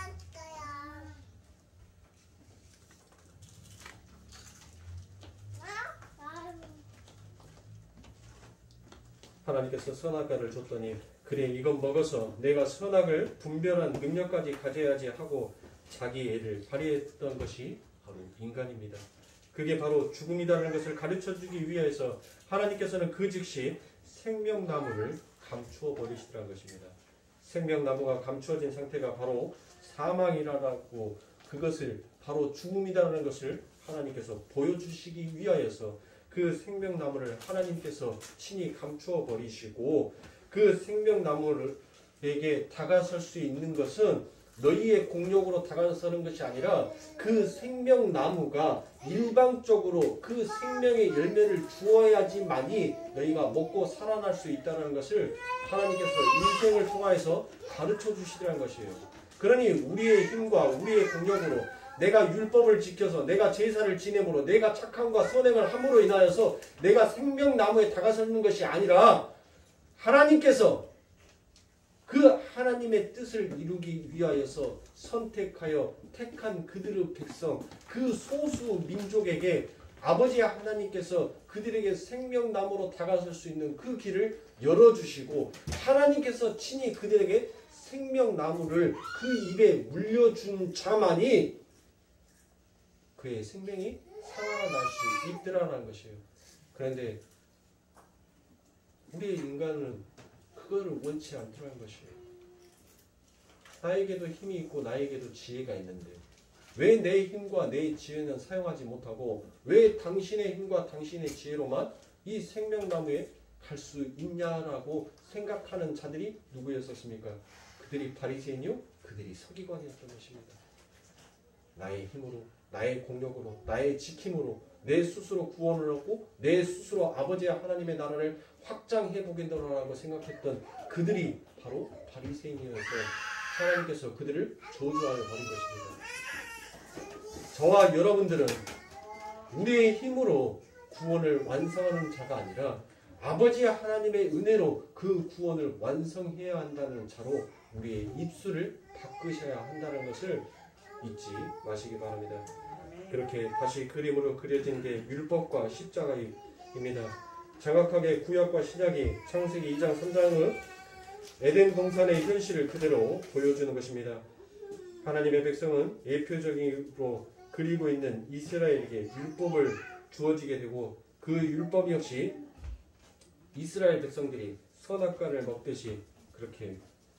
하나님께서 선악과를 줬더니 그래 이건 먹어서 내가 선악을 분별한 능력까지 가져야지 하고 자기 애를 발휘했던 것이 바로 인간입니다. 그게 바로 죽음이라는 것을 가르쳐주기 위해서 하나님께서는 그 즉시 생명나무를 감추어 버리시더라는 것입니다. 생명나무가 감추어진 상태가 바로 사망이라고, 그것을 바로 죽음이라는 것을 하나님께서 보여주시기 위하여서 그 생명나무를 하나님께서 친히 감추어 버리시고 그 생명나무를 너희에게 다가설 수 있는 것은 너희의 공력으로 다가서는 것이 아니라 그 생명나무가 일방적으로 그 생명의 열매를 주어야지만이 너희가 먹고 살아날 수 있다는 것을 하나님께서 인생을 통하여서 가르쳐 주시더라는 것이에요. 그러니 우리의 힘과 우리의 공력으로 내가 율법을 지켜서 내가 제사를 지냄으로 내가 착함과 선행을 함으로 인하여서 내가 생명나무에 다가서는 것이 아니라 하나님께서 그 하나님의 뜻을 이루기 위하여서 선택하여 택한 그들의 백성, 그 소수 민족에게 아버지 하나님께서 그들에게 생명나무로 다가설 수 있는 그 길을 열어주시고 하나님께서 친히 그들에게 생명나무를 그 입에 물려준 자만이 그의 생명이 살아날 수 있더라는 것이에요. 그런데 우리 인간은 그거를 원치 않더라는 것이에요. 나에게도 힘이 있고 나에게도 지혜가 있는데 왜 내 힘과 내 지혜는 사용하지 못하고 왜 당신의 힘과 당신의 지혜로만 이 생명나무에 갈 수 있냐라고 생각하는 자들이 누구였었습니까? 그들이 바리새인이요? 그들이 서기관이었던 것입니다. 나의 힘으로, 나의 공력으로, 나의 지킴으로 내 스스로 구원을 얻고 내 스스로 아버지 하나님의 나라를 확장해 보겠다라고 생각했던 그들이 바로 바리새인이어서 하나님께서 그들을 저주하여 버린 것입니다. 저와 여러분들은 우리의 힘으로 구원을 완성하는 자가 아니라 아버지 하나님의 은혜로 그 구원을 완성해야 한다는 자로 우리의 입술을 바꾸셔야 한다는 것을 잊지 마시기 바랍니다. 그렇게 다시 그림으로 그려진 게 율법과 십자가입니다. 정확하게 구약과 신약이 창세기 2장 3장은 에덴 동산의 현실을 그대로 보여주는 것입니다. 하나님의 백성은 예표적으로 그리고 있는 이스라엘에게 율법을 주어지게 되고 그 율법 역시 이스라엘 백성들이 선악과를 먹듯이 그렇게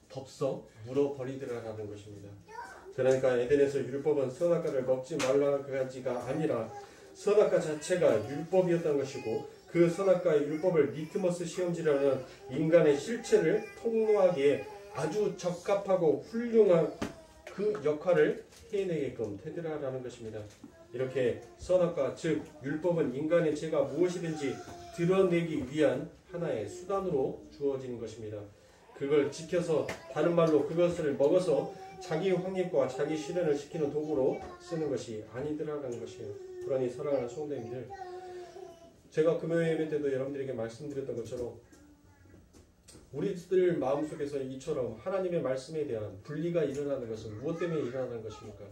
덥석 물어버리더라라는 것입니다. 그러니까 에덴에서 율법은 선악과를 먹지 말라가지가 아니라 선악과 자체가 율법이었던 것이고 그 선악과의 율법을 리트머스 시험지라는 인간의 실체를 통로하기에 아주 적합하고 훌륭한 그 역할을 해내게끔 되더라라는 것입니다. 이렇게 선악과 즉 율법은 인간의 죄가 무엇이든지 드러내기 위한 하나의 수단으로 주어지는 것입니다. 그걸 지켜서 다른 말로 그것을 먹어서 자기 확립과 자기 실현을 시키는 도구로 쓰는 것이 아니더라라는 것이에요. 그러니 사랑하는 성도님들, 제가 금요일 예배 때도 여러분들에게 말씀드렸던 것처럼 우리들 마음속에서 이처럼 하나님의 말씀에 대한 분리가 일어나는 것은 무엇 때문에 일어나는 것입니까?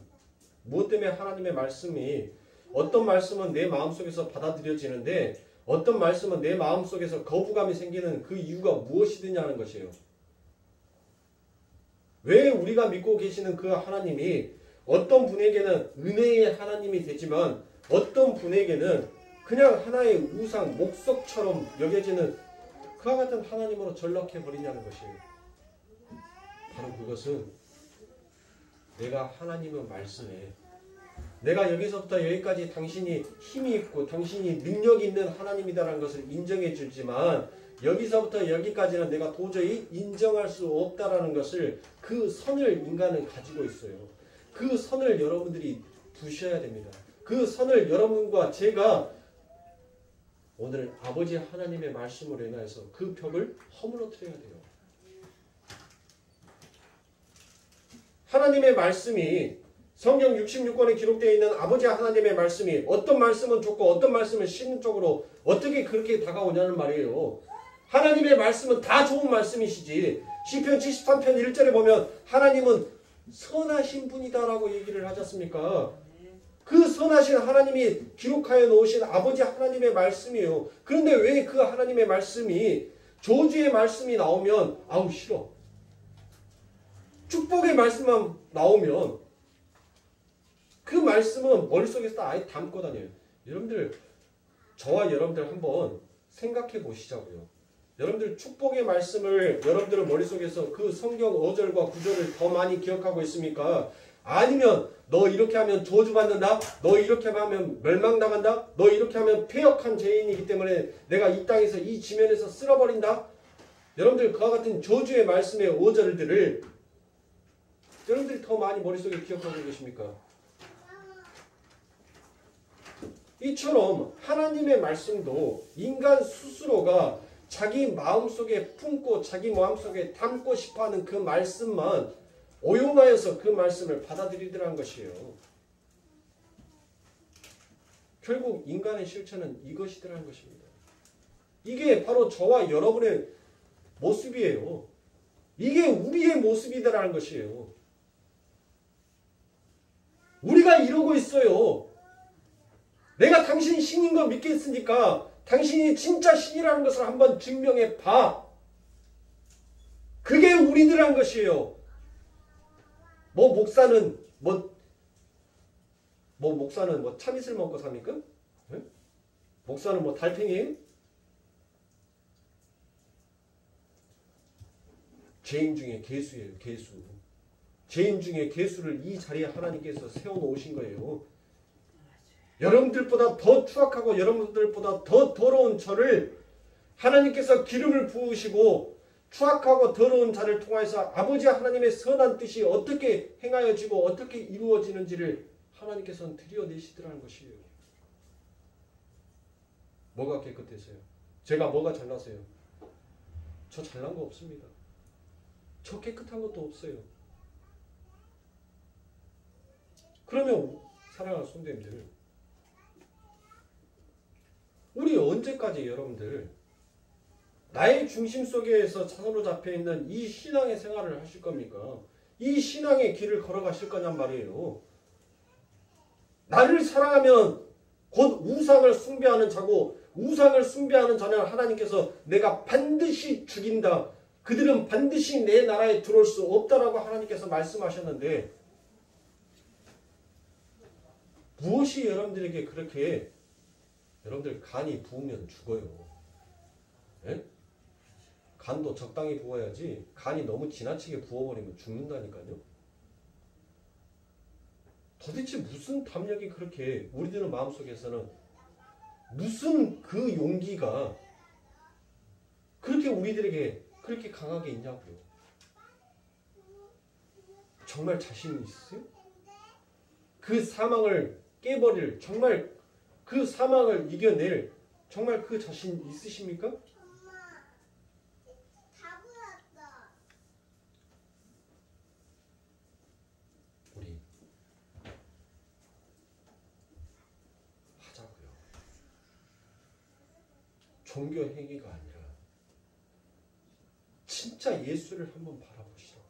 무엇 때문에 하나님의 말씀이 어떤 말씀은 내 마음속에서 받아들여지는데 어떤 말씀은 내 마음속에서 거부감이 생기는 그 이유가 무엇이느냐는 것이에요. 왜 우리가 믿고 계시는 그 하나님이 어떤 분에게는 은혜의 하나님이 되지만 어떤 분에게는 그냥 하나의 우상, 목석처럼 여겨지는 그와 같은 하나님으로 전락해버리냐는 것이에요. 바로 그것은 내가 하나님의 말씀에 내가 여기서부터 여기까지 당신이 힘이 있고 당신이 능력이 있는 하나님이다라는 것을 인정해 주지만 여기서부터 여기까지는 내가 도저히 인정할 수 없다라는 것을 그 선을 인간은 가지고 있어요. 그 선을 여러분들이 두셔야 됩니다. 그 선을 여러분과 제가 오늘 아버지 하나님의 말씀으로 인하여서 그 벽을 허물어뜨려야 돼요. 하나님의 말씀이 성경 66권에 기록되어 있는 아버지 하나님의 말씀이 어떤 말씀은 좋고 어떤 말씀은 싫은 쪽으로 어떻게 그렇게 다가오냐는 말이에요. 하나님의 말씀은 다 좋은 말씀이시지. 시편 73편 1절에 보면 하나님은 선하신 분이다라고 얘기를 하지 않습니까? 그 선하신 하나님이 기록하여 놓으신 아버지 하나님의 말씀이에요. 그런데 왜 그 하나님의 말씀이 저주의 말씀이 나오면 아우 싫어. 축복의 말씀만 나오면 그 말씀은 머릿속에서 아예 담고 다녀요. 여러분들 저와 여러분들 한번 생각해 보시자고요. 여러분들 축복의 말씀을 여러분들 머릿속에서 그 성경 어절과 구절을 더 많이 기억하고 있습니까? 아니면 너 이렇게 하면 저주받는다? 너 이렇게 하면 멸망당한다? 너 이렇게 하면 폐역한 죄인이기 때문에 내가 이 땅에서 이 지면에서 쓸어버린다? 여러분들 그와 같은 저주의 말씀의 어절들을 여러분들이 더 많이 머릿속에 기억하고 계십니까? 이처럼 하나님의 말씀도 인간 스스로가 자기 마음속에 품고 자기 마음속에 담고 싶어하는 그 말씀만 오용하여서 그 말씀을 받아들이더라는 것이에요. 결국 인간의 실체는 이것이더라는 것입니다. 이게 바로 저와 여러분의 모습이에요. 이게 우리의 모습이더라는 것이에요. 우리가 이러고 있어요. 내가 당신이 신인 거 믿겠으니까 당신이 진짜 신이라는 것을 한번 증명해 봐. 그게 우리들한 것이에요. 목사는 참이슬 먹고 삽니까? 네? 목사는 달팽이에요? 죄인 중에 개수예요. 개수. 죄인 중에 개수를 이 자리에 하나님께서 세워놓으신 거예요. 여러분들보다 더 추악하고 여러분들보다 더 더러운 저를 하나님께서 기름을 부으시고 추악하고 더러운 자를 통해서 아버지 하나님의 선한 뜻이 어떻게 행하여지고 어떻게 이루어지는지를 하나님께서는 드러내시더라는 것이에요. 뭐가 깨끗해서요? 제가 뭐가 잘나서요? 저 잘난 거 없습니다. 저 깨끗한 것도 없어요. 그러면 사랑하는 성도님들, 우리 언제까지 여러분들 나의 중심 속에서 차선으로 잡혀있는 이 신앙의 생활을 하실 겁니까? 이 신앙의 길을 걸어가실 거냔 말이에요. 나를 사랑하면 곧 우상을 숭배하는 자고 우상을 숭배하는 자는 하나님께서 내가 반드시 죽인다. 그들은 반드시 내 나라에 들어올 수 없다라고 하나님께서 말씀하셨는데 무엇이 여러분들에게 그렇게 여러분들 간이 부으면 죽어요. 예? 간도 적당히 부어야지 간이 너무 지나치게 부어버리면 죽는다니까요. 도대체 무슨 담력이 그렇게 우리들의 마음속에서는 무슨 그 용기가 그렇게 우리들에게 그렇게 강하게 있냐고요. 정말 자신 있으세요? 그 사망을 깨버릴 정말 그 사망을 이겨낼 정말 그 자신 있으십니까? 우리 하자고요. 종교 행위가 아니라 진짜 예수를 한번 바라보시라고요.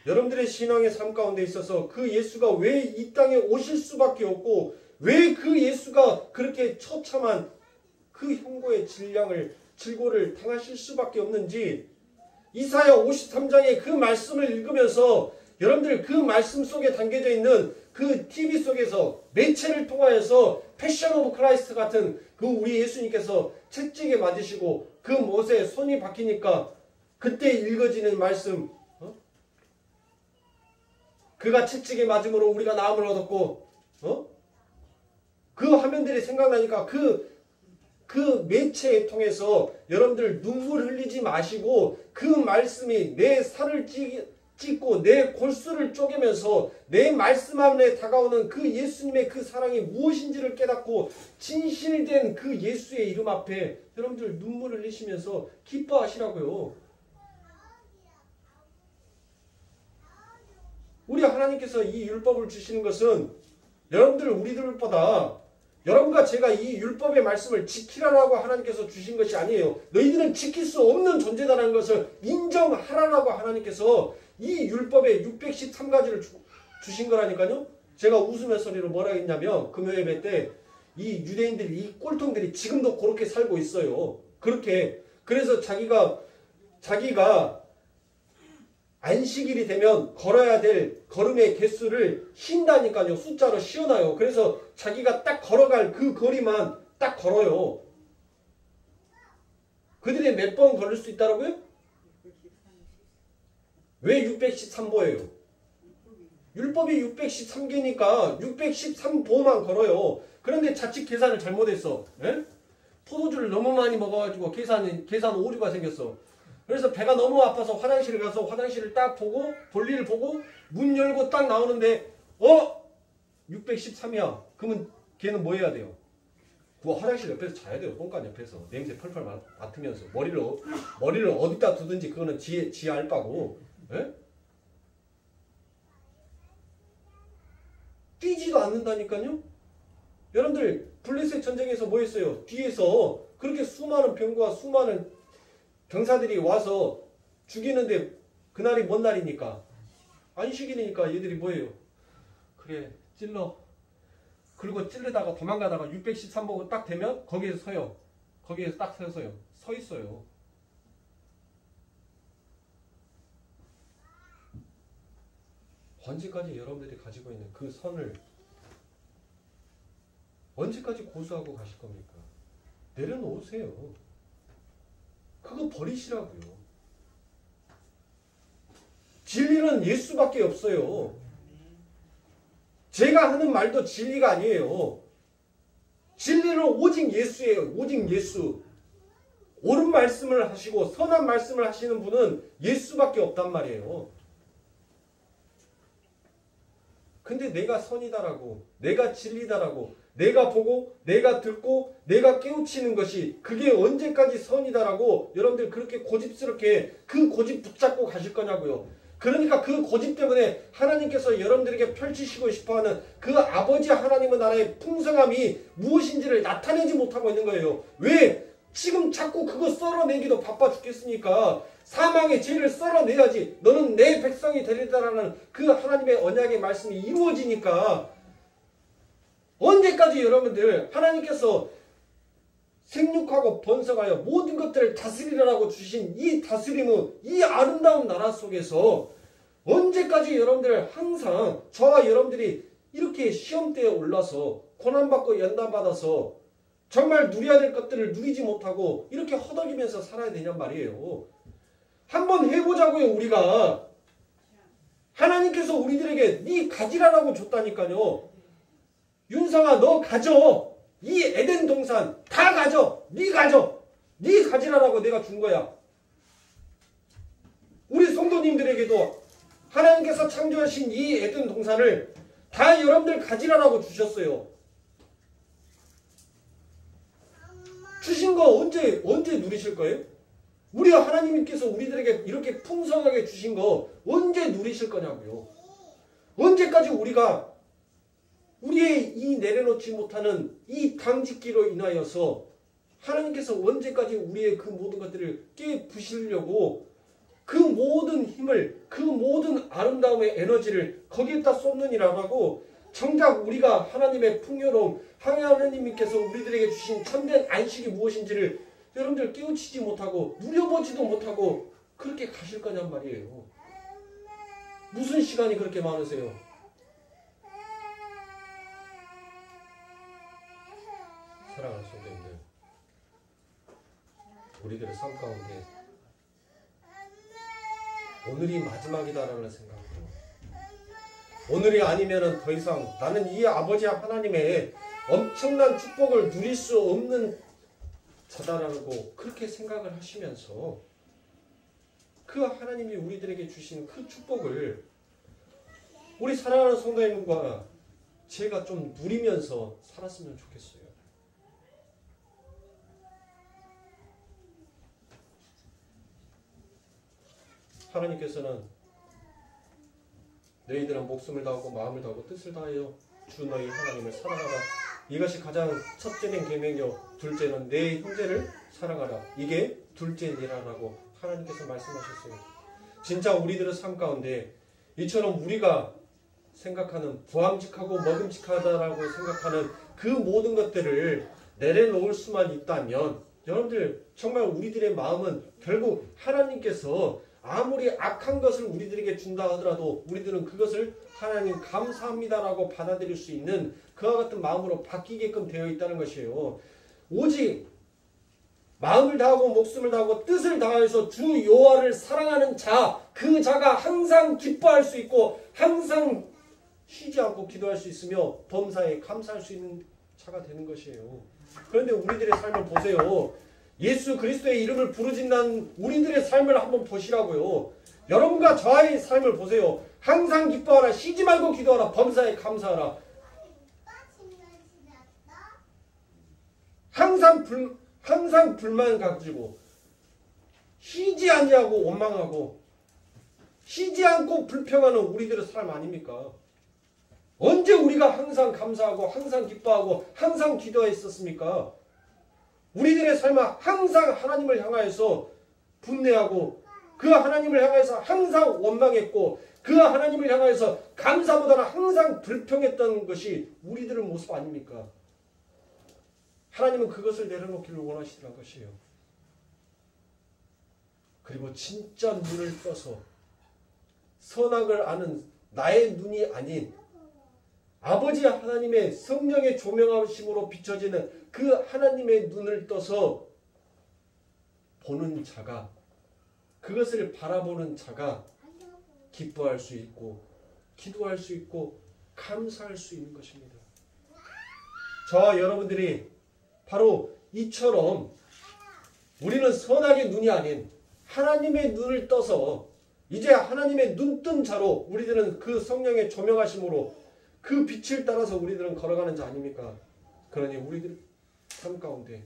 여러분들의 신앙의 삶 가운데 있어서 그 예수가 왜 이 땅에 오실 수밖에 없고 왜 그 예수가 그렇게 처참한 그 형고의 질고를 당하실 수밖에 없는지 이사야 53장의 그 말씀을 읽으면서 여러분들 그 말씀 속에 담겨져 있는 그 TV 속에서 매체를 통하여서 패션 오브 크라이스트 같은 그 우리 예수님께서 채찍에 맞으시고 그 못에 손이 박히니까 그때 읽어지는 말씀 그가 채찍에 맞음으로 우리가 나음을 얻었고 그 화면들이 생각나니까 그 매체에 통해서 여러분들 눈물 흘리지 마시고 그 말씀이 내 살을 찢고 내 골수를 쪼개면서 내 말씀 안에 다가오는 그 예수님의 그 사랑이 무엇인지를 깨닫고 진실된 그 예수의 이름 앞에 여러분들 눈물 흘리시면서 기뻐하시라고요. 우리 하나님께서 이 율법을 주시는 것은 여러분들 우리들보다 여러분과 제가 이 율법의 말씀을 지키라라고 하나님께서 주신 것이 아니에요. 너희들은 지킬 수 없는 존재다라는 것을 인정하라라고 하나님께서 이 율법의 613가지를 주신 거라니까요. 제가 웃으면서리로 뭐라 했냐면 금요예배 때 이 유대인들이 이 꼴통들이 지금도 그렇게 살고 있어요. 그렇게 그래서 자기가 안식일이 되면 걸어야 될 걸음의 개수를 쉰다니까요. 숫자로 씌워놔요. 그래서 자기가 딱 걸어갈 그 거리만 딱 걸어요. 그들이 몇 번 걸을 수 있다고요? 왜 613보예요? 율법이 613개니까 613보만 걸어요. 그런데 자칫 계산을 잘못했어. 예? 포도주를 너무 많이 먹어가지고 계산 오류가 생겼어. 그래서 배가 너무 아파서 화장실을 가서 화장실을 딱 보고 볼일을 보고 문 열고 딱 나오는데 613이야. 그러면 걔는 뭐 해야 돼요? 그 화장실 옆에서 자야 돼요. 똥간 옆에서 냄새 펄펄 맡으면서 머리를 어디다 두든지 그거는 지 알바고. 에? 뛰지도 않는다니까요. 여러분들 블레셋 전쟁에서 뭐 했어요? 뒤에서 그렇게 수많은 병과 수많은 병사들이 와서 죽이는데 그날이 뭔 날이니까? 안식일이니까 얘들이 뭐예요? 그래 찔러. 그리고 찔르다가 도망가다가 613보고 딱 되면 거기에서 서요. 거기에서 딱 서서요. 서 있어요. 언제까지 여러분들이 가지고 있는 그 선을 언제까지 고수하고 가실 겁니까? 내려놓으세요. 그거 버리시라고요. 진리는 예수밖에 없어요. 제가 하는 말도 진리가 아니에요. 진리는 오직 예수예요. 오직 예수. 옳은 말씀을 하시고 선한 말씀을 하시는 분은 예수밖에 없단 말이에요. 근데 내가 선이다라고, 내가 진리다라고, 내가 보고, 내가 듣고, 내가 깨우치는 것이 그게 언제까지 선이다라고 여러분들 그렇게 고집스럽게 그 고집 붙잡고 가실 거냐고요. 그러니까 그 고집 때문에 하나님께서 여러분들에게 펼치시고 싶어하는 그 아버지 하나님의 나라의 풍성함이 무엇인지를 나타내지 못하고 있는 거예요. 왜? 지금 자꾸 그거 썰어내기도 바빠 죽겠으니까 사망의 죄를 썰어내야지 너는 내 백성이 되리다라는 그 하나님의 언약의 말씀이 이루어지니까 언제까지 여러분들 하나님께서 생육하고 번성하여 모든 것들을 다스리라고 주신 이 다스림은 이 아름다운 나라 속에서 언제까지 여러분들 항상 저와 여러분들이 이렇게 시험대에 올라서 고난받고 연단받아서 정말 누려야 될 것들을 누리지 못하고 이렇게 허덕이면서 살아야 되냔 말이에요. 한번 해보자고요. 우리가 하나님께서 우리들에게 네 가지라라고 줬다니까요. 윤성아 너 가져. 이 에덴 동산 다 가져. 네 가져. 네 가지라라고 내가 준 거야. 우리 성도님들에게도 하나님께서 창조하신 이 에덴 동산을 다 여러분들 가지라라고 주셨어요. 주신 거 언제 누리실 거예요? 우리 하나님께서 우리들에게 이렇게 풍성하게 주신 거 언제 누리실 거냐고요. 언제까지 우리가 우리의 이 내려놓지 못하는 이 당짓기로 인하여서 하나님께서 언제까지 우리의 그 모든 것들을 깨부시려고 그 모든 힘을 그 모든 아름다움의 에너지를 거기에다 쏟느니라고 정작 우리가 하나님의 풍요로움 하나님께서 우리들에게 주신 참된 안식이 무엇인지를 여러분들 깨우치지 못하고 누려보지도 못하고 그렇게 가실 거냔 말이에요. 무슨 시간이 그렇게 많으세요? 사랑하는 성도님들, 우리들의 삶 가운데 오늘이 마지막이다라는 생각으로 오늘이 아니면은 더 이상 나는 이 아버지 하나님의 엄청난 축복을 누릴 수 없는 자다라고 그렇게 생각을 하시면서 그 하나님이 우리들에게 주신 그 축복을 우리 사랑하는 성도님과 제가 좀 누리면서 살았으면 좋겠어요. 하나님께서는 너희들은 목숨을 다하고 마음을 다하고 뜻을 다하여 주 너희 하나님을 사랑하라. 이것이 가장 첫째는 계명이요 둘째는 내 형제를 사랑하라. 이게 둘째니라라고 하나님께서 말씀하셨어요. 진짜 우리들의 삶 가운데 이처럼 우리가 생각하는 부함직하고 먹음직하다라고 생각하는 그 모든 것들을 내려놓을 수만 있다면 여러분들 정말 우리들의 마음은 결국 하나님께서 아무리 악한 것을 우리들에게 준다 하더라도 우리들은 그것을 하나님 감사합니다라고 받아들일 수 있는 그와 같은 마음으로 바뀌게끔 되어 있다는 것이에요. 오직 마음을 다하고 목숨을 다하고 뜻을 다해서 주 여호와를 사랑하는 자, 그 자가 항상 기뻐할 수 있고 항상 쉬지 않고 기도할 수 있으며 범사에 감사할 수 있는 자가 되는 것이에요. 그런데 우리들의 삶을 보세요. 예수 그리스도의 이름을 부르짖는 우리들의 삶을 한번 보시라고요. 여러분과 저의 삶을 보세요. 항상 기뻐하라. 쉬지 말고 기도하라. 범사에 감사하라. 항상 불만 가지고 쉬지 않냐고 원망하고 쉬지 않고 불평하는 우리들의 삶 아닙니까? 언제 우리가 항상 감사하고 항상 기뻐하고 항상 기도했었습니까? 우리들의 삶은 항상 하나님을 향하여서 분내하고 그 하나님을 향해서 항상 원망했고 그 하나님을 향해서 감사보다는 항상 불평했던 것이 우리들의 모습 아닙니까? 하나님은 그것을 내려놓기를 원하시더란 것이에요. 그리고 진짜 눈을 떠서 선악을 아는 나의 눈이 아닌 아버지 하나님의 성령의 조명하심으로 비춰지는 그 하나님의 눈을 떠서 보는 자가, 그것을 바라보는 자가 기뻐할 수 있고 기도할 수 있고 감사할 수 있는 것입니다. 저와 여러분들이 바로 이처럼 우리는 선악의 눈이 아닌 하나님의 눈을 떠서 이제 하나님의 눈뜬 자로 우리들은 그 성령의 조명하심으로 그 빛을 따라서 우리들은 걸어가는 자 아닙니까? 그러니 우리들 삶 가운데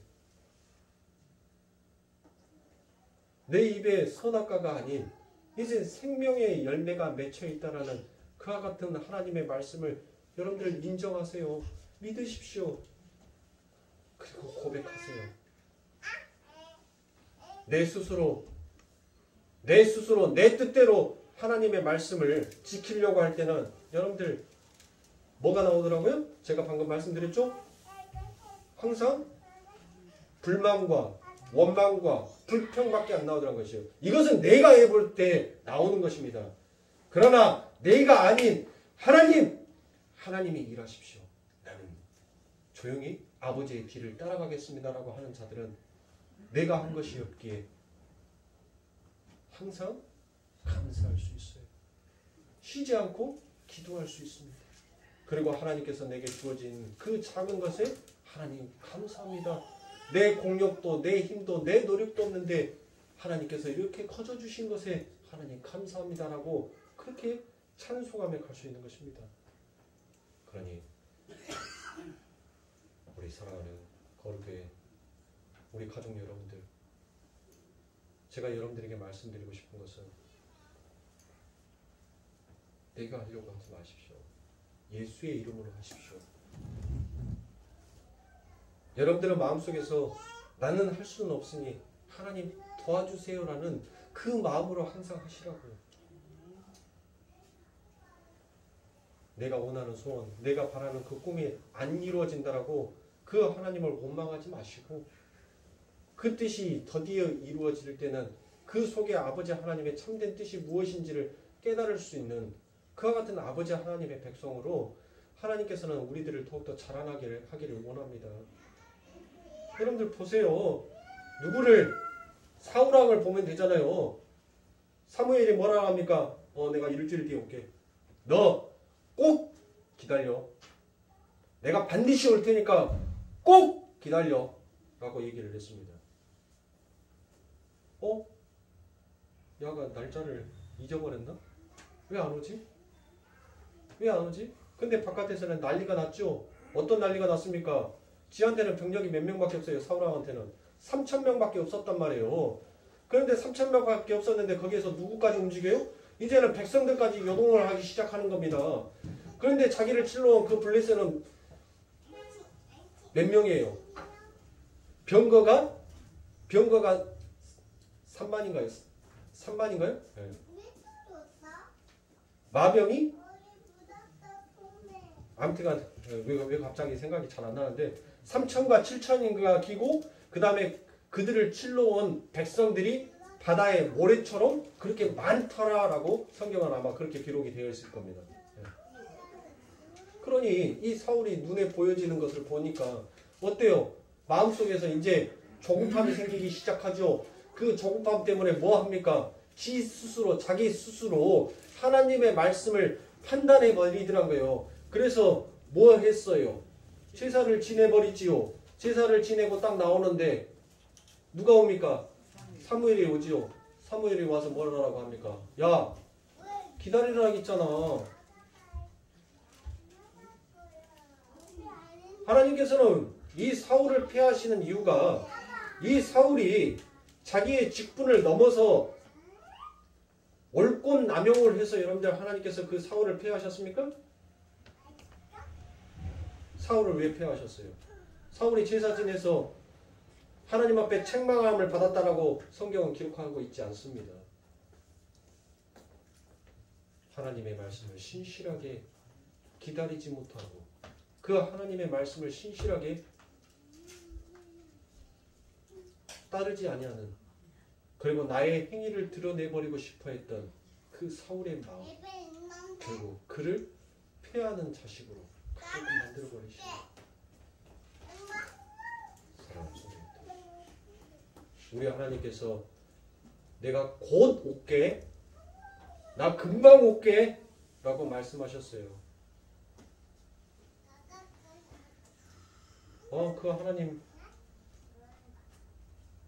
내 입에 선악과가 아닌 이제 생명의 열매가 맺혀 있다라는 그와 같은 하나님의 말씀을 여러분들 인정하세요. 믿으십시오. 그리고 고백하세요. 내 스스로 내 뜻대로 하나님의 말씀을 지키려고 할 때는 여러분들 뭐가 나오더라고요? 제가 방금 말씀드렸죠? 항상 불만과 원망과 불평밖에 안 나오더라는 것이에요. 이것은 내가 해볼 때 나오는 것입니다. 그러나 내가 아닌 하나님이 일하십시오. 나는 조용히 아버지의 길을 따라가겠습니다라고 하는 자들은 내가 한 것이 없기에 항상 감사할 수 있어요. 쉬지 않고 기도할 수 있습니다. 그리고 하나님께서 내게 주어진 그 작은 것에 하나님 감사합니다. 내 공력도 내 힘도 내 노력도 없는데 하나님께서 이렇게 커져주신 것에 하나님 감사합니다라고 그렇게 찬송하며 갈 수 있는 것입니다. 그러니 우리 사랑하는 거룩교회 우리 가족 여러분들, 제가 여러분들에게 말씀드리고 싶은 것은 내가 하려고 하지 마십시오. 예수의 이름으로 하십시오. 여러분들은 마음속에서 나는 할 수는 없으니 하나님 도와주세요라는 그 마음으로 항상 하시라고요. 내가 원하는 소원, 내가 바라는 그 꿈이 안 이루어진다라고 그 하나님을 원망하지 마시고 그 뜻이 드디어 이루어질 때는 그 속에 아버지 하나님의 참된 뜻이 무엇인지를 깨달을 수 있는 그와 같은 아버지 하나님의 백성으로 하나님께서는 우리들을 더욱더 자라나게 하기를 원합니다. 여러분들 보세요. 누구를 사울왕을 보면 되잖아요. 사무엘이 뭐라 합니까? 내가 일주일 뒤에 올게. 너 꼭 기다려. 내가 반드시 올 테니까 꼭 기다려. 라고 얘기를 했습니다. 야가 날짜를 잊어버렸나? 왜 안 오지? 왜 안 오지? 근데 바깥에서는 난리가 났죠. 어떤 난리가 났습니까? 지한테는 병력이 몇 명밖에 없어요. 사울왕한테는 3,000명밖에 없었단 말이에요. 그런데 3,000명밖에 없었는데 거기에서 누구까지 움직여요? 이제는 백성들까지 요동을 하기 시작하는 겁니다. 그런데 자기를 칠러 온 그 블레셋은 몇 명이에요? 병거가 3만인가요? 3만인가요? 네. 마병이? 아무튼 왜 갑자기 생각이 잘 안 나는데 3,000과 7,000인가 기고 그 다음에 그들을 칠러온 백성들이 바다의 모래처럼 그렇게 많더라라고 성경은 아마 그렇게 기록이 되어 있을 겁니다. 그러니 이 사울이 눈에 보여지는 것을 보니까 어때요? 마음속에서 이제 조급함이 생기기 시작하죠. 그 조급함 때문에 뭐 합니까? 자기 스스로 하나님의 말씀을 판단해 버리더라고요. 그래서 뭐 했어요? 제사를 지내버리지요. 제사를 지내고 딱 나오는데 누가 옵니까? 사무엘이 오지요. 사무엘이 와서 뭐라고 합니까? 야, 기다리라고 했잖아. 하나님께서는 이 사울을 폐하시는 이유가 이 사울이 자기의 직분을 넘어서 올권남용을 해서 여러분들 하나님께서 그 사울을 폐하셨습니까? 사울을 왜 폐하셨어요? 사울이 제사 지내서 하나님 앞에 책망함을 받았다라고 성경은 기록하고 있지 않습니다. 하나님의 말씀을 신실하게 기다리지 못하고 그 하나님의 말씀을 신실하게 따르지 아니하는, 그리고 나의 행위를 드러내버리고 싶어 했던 그 사울의 마음, 결국 그를 폐하는 자식으로 가끔 만들어버리십니다. 사랑하는 성도님들, 우리 하나님께서 내가 곧 올게, 나 금방 올게 라고 말씀하셨어요. 그 하나님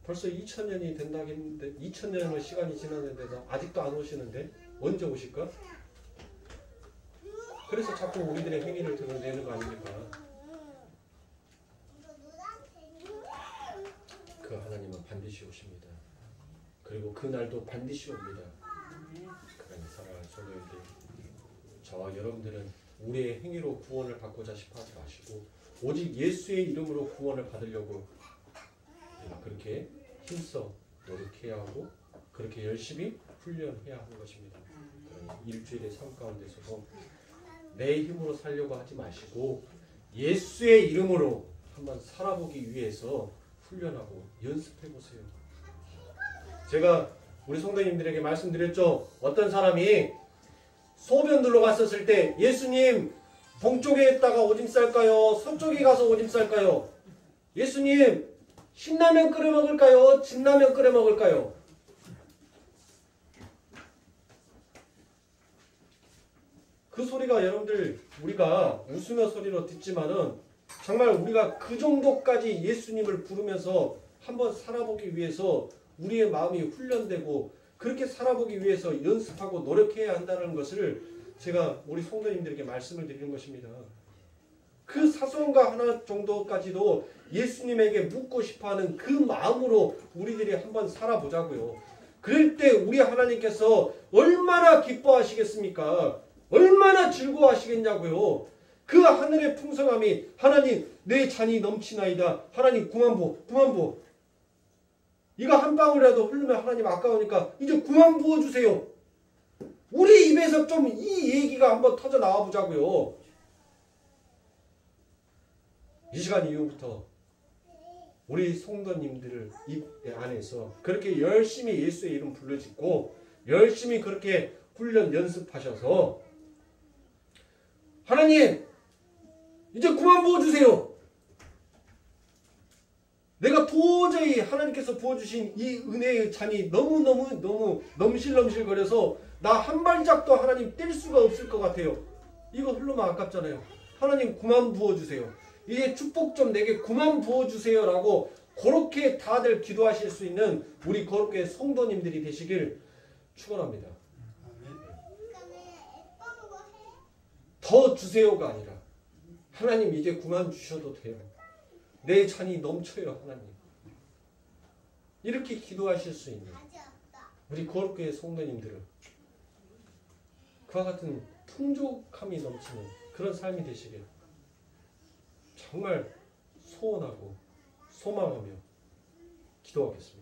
벌써 2000년이 된다겠는데 2000년의 시간이 지났는데도 아직도 안 오시는데 언제 오실까? 그래서 자꾸 우리들의 행위를 드러내는 거 아닙니까? 그 하나님은 반드시 오십니다. 그리고 그날도 반드시 옵니다. 그러니 사랑하는 성도님들, 저와 여러분들은 우리의 행위로 구원을 받고자 싶어 하지 마시고 오직 예수의 이름으로 구원을 받으려고 그렇게 힘써 노력해야 하고 그렇게 열심히 훈련해야 하는 것입니다. 그러니 일주일의 삶 가운데서도 내 힘으로 살려고 하지 마시고 예수의 이름으로 한번 살아보기 위해서 훈련하고 연습해 보세요. 제가 우리 성도님들에게 말씀드렸죠. 어떤 사람이 소변들로 갔었을 때 예수님 동쪽에 있다가 오줌 쌀까요? 서쪽에 가서 오줌 쌀까요? 예수님 신라면 끓여 먹을까요? 진라면 끓여 먹을까요? 그 소리가 여러분들 우리가 웃으며 소리로 듣지만은 정말 우리가 그 정도까지 예수님을 부르면서 한번 살아보기 위해서 우리의 마음이 훈련되고 그렇게 살아보기 위해서 연습하고 노력해야 한다는 것을 제가 우리 성도님들에게 말씀을 드리는 것입니다. 그 사소한가 하나 정도까지도 예수님에게 묻고 싶어하는 그 마음으로 우리들이 한번 살아보자고요. 그럴 때 우리 하나님께서 얼마나 기뻐하시겠습니까? 얼마나 즐거워하시겠냐고요. 그 하늘의 풍성함이 하나님 내 잔이 넘치나이다. 하나님 그만 부어. 이거 한 방울이라도 흐르면 하나님 아까우니까 이제 그만 부어주세요. 우리 입에서 좀 이 얘기가 한번 터져 나와 보자고요. 이 시간 이후부터 우리 성도님들 입 안에서 그렇게 열심히 예수의 이름 불러짓고 열심히 그렇게 훈련 연습하셔서 하나님 이제 그만 부어주세요. 내가 도저히 하나님께서 부어주신 이 은혜의 잔이 너무 넘실넘실거려서 나 한 발짝도 하나님 뗄 수가 없을 것 같아요. 이거 흘러면 아깝잖아요. 하나님 그만 부어주세요. 이제 축복 좀 내게 그만 부어주세요 라고 그렇게 다들 기도하실 수 있는 우리 거룩의 성도님들이 되시길 축원합니다. 더 주세요가 아니라 하나님 이제 그만 주셔도 돼요. 내 잔이 넘쳐요 하나님. 이렇게 기도하실 수 있는 우리 거룩의 성도님들은 그와 같은 풍족함이 넘치는 그런 삶이 되시길 정말 소원하고 소망하며 기도하겠습니다.